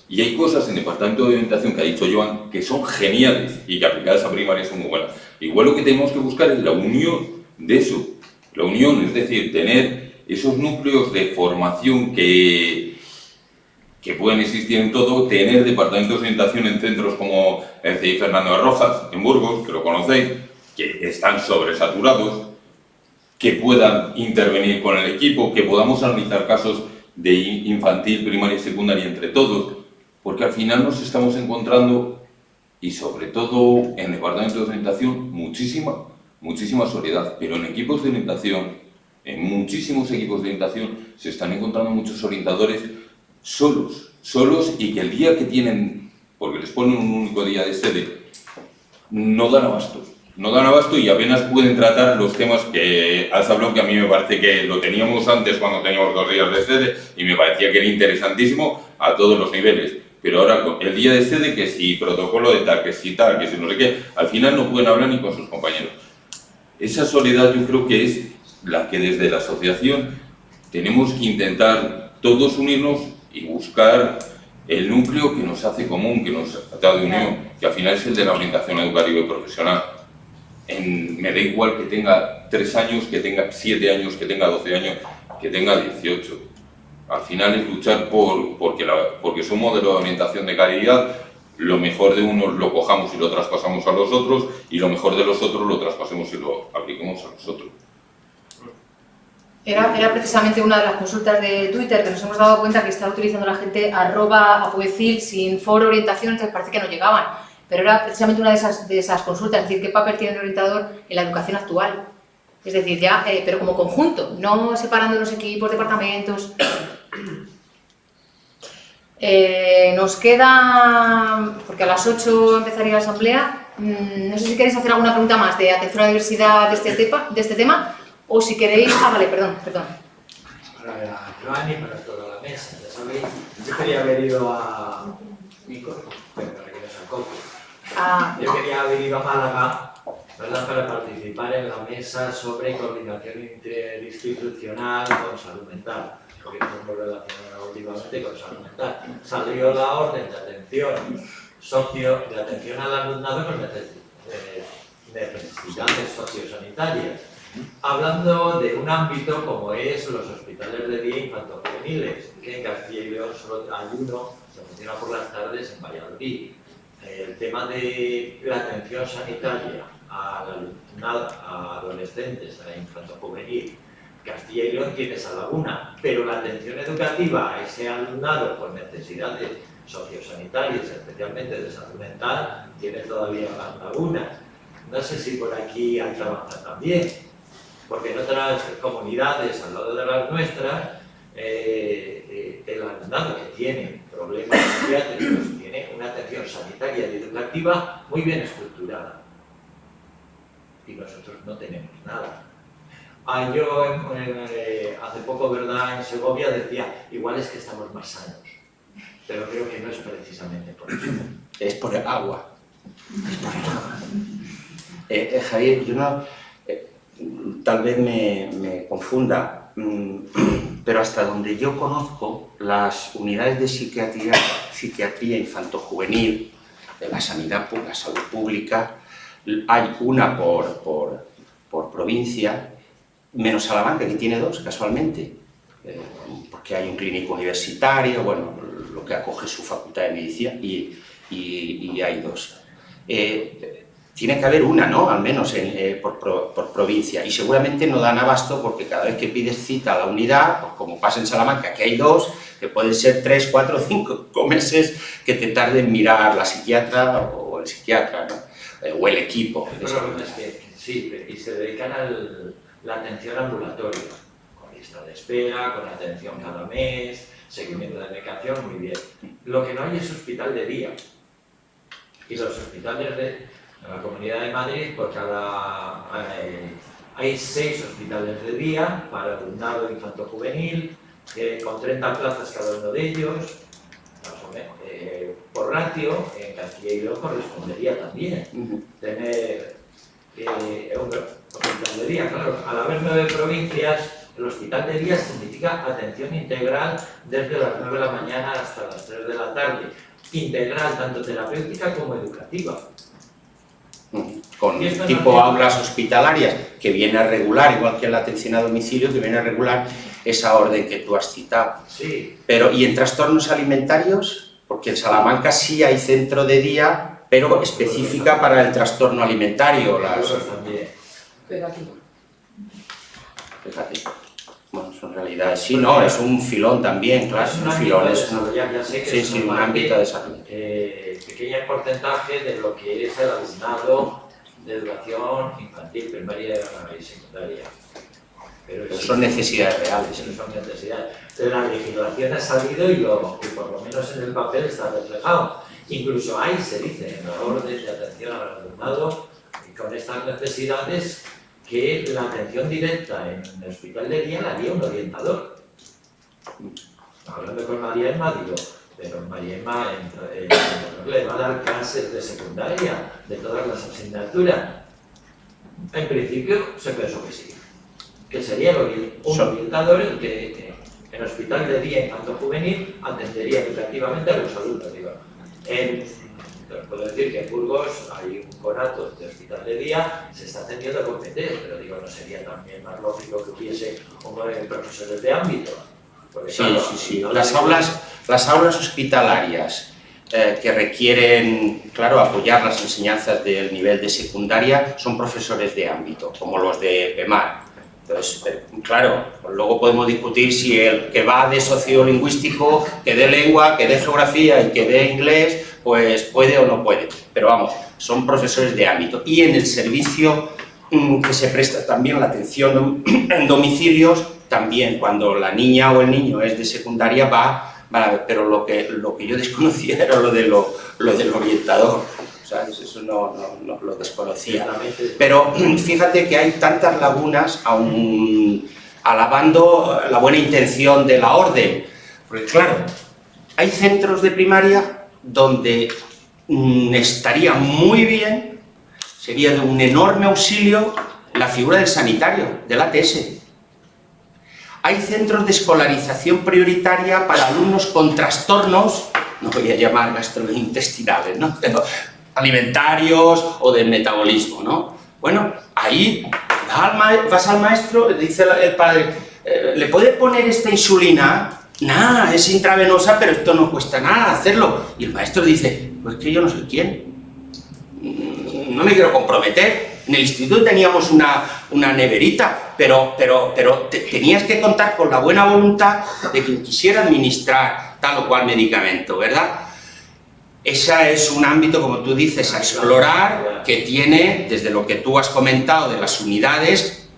Y hay cosas en el departamento de orientación que ha dicho Joan que son geniales y que aplicadas a primaria son muy buenas. Igual lo que tenemos que buscar es la unión de eso. La unión, es decir, tener esos núcleos de formación que pueden existir en todo, tener departamentos de orientación en centros como el CI Fernando de Rojas, en Burgos, que lo conocéis, que están sobresaturados, que puedan intervenir con el equipo, que podamos analizar casos de infantil, primaria y secundaria entre todos, porque al final nos estamos encontrando, y sobre todo en departamentos de orientación, muchísima soledad, pero en equipos de orientación, en muchísimos equipos de orientación, se están encontrando muchos orientadores solos y que el día que tienen, porque les ponen un único día de sede, no dan abasto y apenas pueden tratar los temas que has hablado, que a mí me parece que lo teníamos antes cuando teníamos 2 días de sede y me parecía que era interesantísimo a todos los niveles. Pero ahora el día de sede, que si protocolo de tal, que si tal, que si no sé qué, al final no pueden hablar ni con sus compañeros. Esa soledad yo creo que es la que desde la asociación tenemos que intentar todos unirnos y buscar el núcleo que nos hace común, que nos da de unión, que al final es el de la orientación educativa y profesional. Me da igual que tenga 3 años, que tenga 7 años, que tenga 12 años, que tenga 18. Al final es luchar porque es un modelo de orientación de calidad, lo mejor de unos lo cojamos y lo traspasamos a los otros, y lo mejor de los otros lo traspasemos y lo apliquemos a los otros. Era precisamente una de las consultas de Twitter que nos hemos dado cuenta que estaba utilizando la gente @apoecil sin foro orientación, entonces parece que no llegaban. Pero era precisamente una de esas consultas, es decir, ¿qué papel tiene el orientador en la educación actual? Es decir, ya, pero como conjunto, no separando los equipos, departamentos. Nos queda, porque a las 8 empezaría la asamblea, no sé si queréis hacer alguna pregunta más de atención a la diversidad de este tema, o si queréis... Ah, vale, perdón. Para Joan y para toda la mesa, ya sabéis, yo quería haber ido a Mico, pero para que no se acopie. Yo quería haber ido a Málaga ¿verdad?, para participar en la mesa sobre coordinación interinstitucional con salud mental, porque estamos muy relacionados últimamente con salud mental. Salió la orden de atención al alumnado con necesidades sociosanitarias, hablando de un ámbito como es los hospitales de día infanto-juveniles, que en Castilla y León solo hay uno, se funciona por las tardes en Valladolid. El tema de la atención sanitaria a adolescentes, a infanto-juvenil, Castilla y León tiene esa laguna, pero la atención educativa a ese alumnado con necesidades sociosanitarias, especialmente de salud mental, tiene todavía más lagunas. No sé si por aquí hay que avanzar también, porque en otras comunidades al lado de las nuestras, el alumnado que tiene problemas psiquiátricos tiene una atención sanitaria y educativa muy bien estructurada. Y nosotros no tenemos nada. Yo hace poco, ¿verdad?, en Segovia decía, igual es que estamos más sanos, pero creo que no es precisamente por eso. Es por el agua. Javier, yo no, tal vez me confunda, pero hasta donde yo conozco, las unidades de psiquiatría infanto-juvenil de la sanidad, la salud pública, hay una por provincia, menos Salamanca, que tiene 2 casualmente, porque hay un clínico universitario, bueno, lo que acoge su facultad de medicina, y hay 2. Tiene que haber una, ¿no?, al menos por provincia, y seguramente no dan abasto porque cada vez que pides cita a la unidad, pues como pasa en Salamanca, que hay 2, que pueden ser 3, 4, 5 meses que te tarde en mirar la psiquiatra o el psiquiatra, ¿no?, o el equipo. El problema es que sí, y se dedican a la atención ambulatoria, con lista de espera, con atención cada mes, seguimiento de medicación, muy bien. Lo que no hay es hospital de día, y los hospitales de la Comunidad de Madrid, pues hay 6 hospitales de día para alumnado infanto-juvenil, con 30 plazas cada uno de ellos, más o menos. Por ratio, en Castilla y León correspondería también tener un hospital de día. Claro, al haber 9 provincias, el hospital de día significa atención integral desde las 9 de la mañana hasta las 3 de la tarde. Integral, tanto terapéutica como educativa. Con tipo aulas hospitalarias, que viene a regular, igual que la atención a domicilio, que viene a regular esa orden que tú has citado. Sí. Pero, ¿y en trastornos alimentarios? Porque en Salamanca sí hay centro de día, pero específica para el trastorno alimentario. También. Pero aquí. Fíjate. Bueno, eso en realidad sí, no, es un filón también, claro, Es un filón. de desarrollar, ya sé que sí, es un ámbito de desarrollo. Pequeño porcentaje de lo que es el alumnado de educación infantil, primaria y secundaria. Pero son necesidades reales. Son necesidades. La legislación ha salido y por lo menos en el papel está reflejado. Incluso ahí se dice en la orden de atención al alumnado con estas necesidades que la atención directa en el hospital de día la haría un orientador. Hablando con María Emma, digo, pero María Emma le va a dar clases de secundaria, de todas las asignaturas. En principio se pensó que sí, que sería un orientador el que en el hospital de día infanto-juvenil atendería educativamente a los alumnos. Digo, os puedo decir que en Burgos hay un conato de hospital de día, se está atendiendo con PT, pero digo, ¿no sería también más lógico que hubiese profesores de ámbito? Porque, Sí, claro, sí, sí. no Las aulas hospitalarias que requieren, claro, apoyar las enseñanzas del nivel de secundaria son profesores de ámbito, como los de PEMAR. Entonces, claro, luego podemos discutir si el que va de sociolingüístico, que dé lengua, que dé geografía y que dé inglés, pues puede o no puede. Pero vamos, son profesores de ámbito. Y en el servicio que se presta también la atención en domicilios, también cuando la niña o el niño es de secundaria va a ver, pero lo que yo desconocía era lo del orientador. ¿Sabes? Eso no lo desconocía. Pero fíjate que hay tantas lagunas, aun alabando la buena intención de la orden. Porque claro, hay centros de primaria donde estaría muy bien sería de un enorme auxilio la figura del sanitario, del ATS. Hay centros de escolarización prioritaria para alumnos con trastornos, no voy a llamar gastrointestinales, ¿no?, pero alimentarios o del metabolismo, ¿no? Bueno, ahí vas al maestro, le dice el padre, ¿le puede poner esta insulina? Nah, es intravenosa, pero esto no cuesta nada hacerlo. Y el maestro dice, pues que yo no soy quién, no me quiero comprometer. En el instituto teníamos una neverita, pero tenías que contar con la buena voluntad de quien quisiera administrar tal o cual medicamento, ¿verdad? Ese es un ámbito, como tú dices, a explorar, que tiene, desde lo que tú has comentado de las unidades,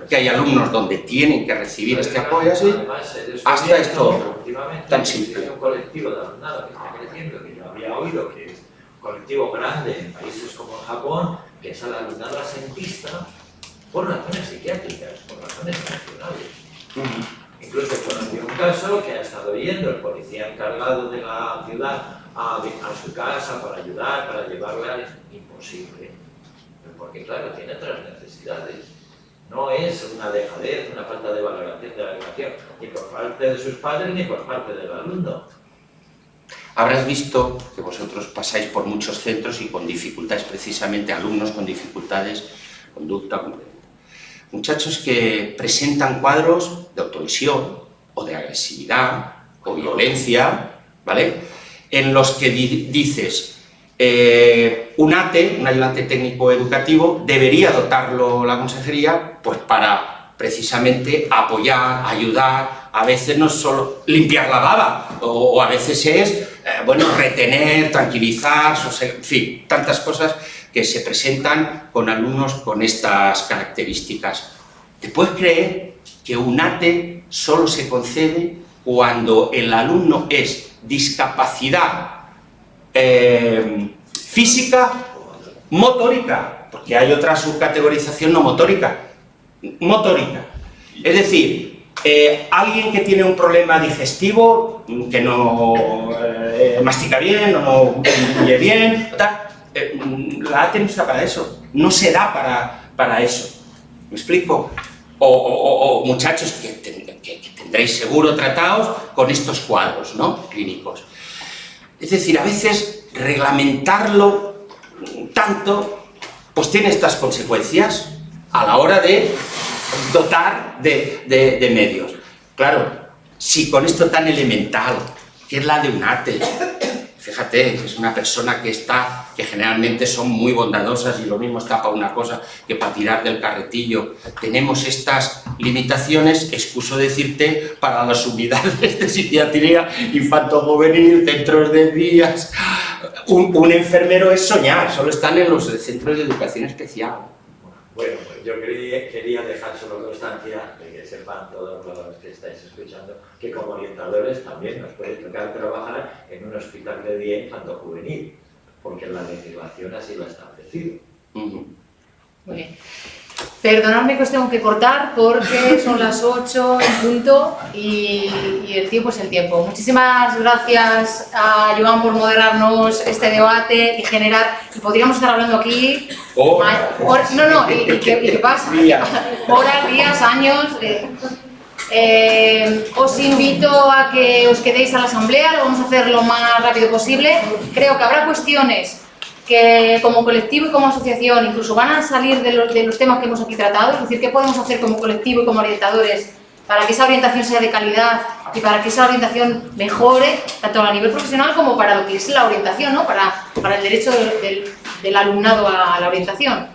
que hay alumnos donde tienen que recibir este apoyo, así, hasta esto tan simple. Hay un colectivo de alumnado que está creciendo, que yo había oído que es un colectivo grande en países como Japón, que es el alumnado asentista por razones psiquiátricas, por razones emocionales. Incluso conocí un caso que ha estado yendo el policía encargado de la ciudad a su casa para ayudar, para llevarla, es imposible. Porque claro, tiene otras necesidades. No es una dejadez, una falta de valoración de la educación, ni por parte de sus padres ni por parte del alumno. Habrás visto que vosotros pasáis por muchos centros y con dificultades, precisamente alumnos con dificultades, conducta, muchachos que presentan cuadros de autolesión o de agresividad o violencia, ¿vale?, en los que dices, un ATE, un ayudante técnico educativo, debería dotarlo la consejería pues para precisamente apoyar, ayudar, a veces no es solo limpiar la baba, o a veces es, bueno, retener, tranquilizar, en fin, tantas cosas que se presentan con alumnos con estas características. ¿Te puedes creer que un ATE solo se concede cuando el alumno es discapacidad física, motórica, porque hay otra subcategorización no motórica, motórica? Es decir, alguien que tiene un problema digestivo, que no mastica bien o no huye bien, la ATE no está para eso, no se da para eso. ¿Me explico? O muchachos que tendréis seguro tratados con estos cuadros, ¿no?, clínicos. Es decir, a veces reglamentarlo tanto, pues tiene estas consecuencias a la hora de dotar de medios. Claro, si con esto tan elemental, que es la de un ATE, fíjate, es una persona que generalmente son muy bondadosas y lo mismo está para una cosa que para tirar del carretillo. Tenemos estas limitaciones, excuso decirte, para las unidades de psiquiatría infanto-juvenil, centros de días. Un enfermero es soñar, solo están en los centros de educación especial. Bueno, pues yo quería dejar solo constancia de que sepan todos los que estáis escuchando que como orientadores también nos puede tocar trabajar en un hospital de día infanto-juvenil, porque la legislación así lo ha establecido. Muy bien. Perdonadme que os tengo que cortar porque son las 8 en punto y el tiempo es el tiempo. Muchísimas gracias a Joan por moderarnos este debate y generar, y podríamos estar hablando aquí ¿y qué pasa? Horas, días, años. Os invito a que os quedéis a la asamblea, lo vamos a hacer lo más rápido posible. Creo que habrá cuestiones que como colectivo y como asociación incluso van a salir de los temas que hemos aquí tratado, es decir, qué podemos hacer como colectivo y como orientadores para que esa orientación sea de calidad y para que esa orientación mejore, tanto a nivel profesional como para lo que es la orientación, ¿no?, para el derecho del alumnado a la orientación.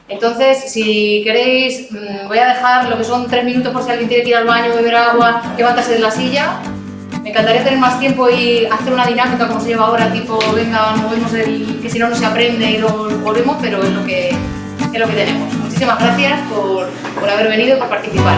Entonces, si queréis, voy a dejar lo que son 3 minutos por si alguien tiene que ir al baño, beber agua, levantarse de la silla. Me encantaría tener más tiempo y hacer una dinámica como se lleva ahora, tipo, venga, movemos que si no, no se aprende y lo volvemos, pero es lo que tenemos. Muchísimas gracias por haber venido y por participar.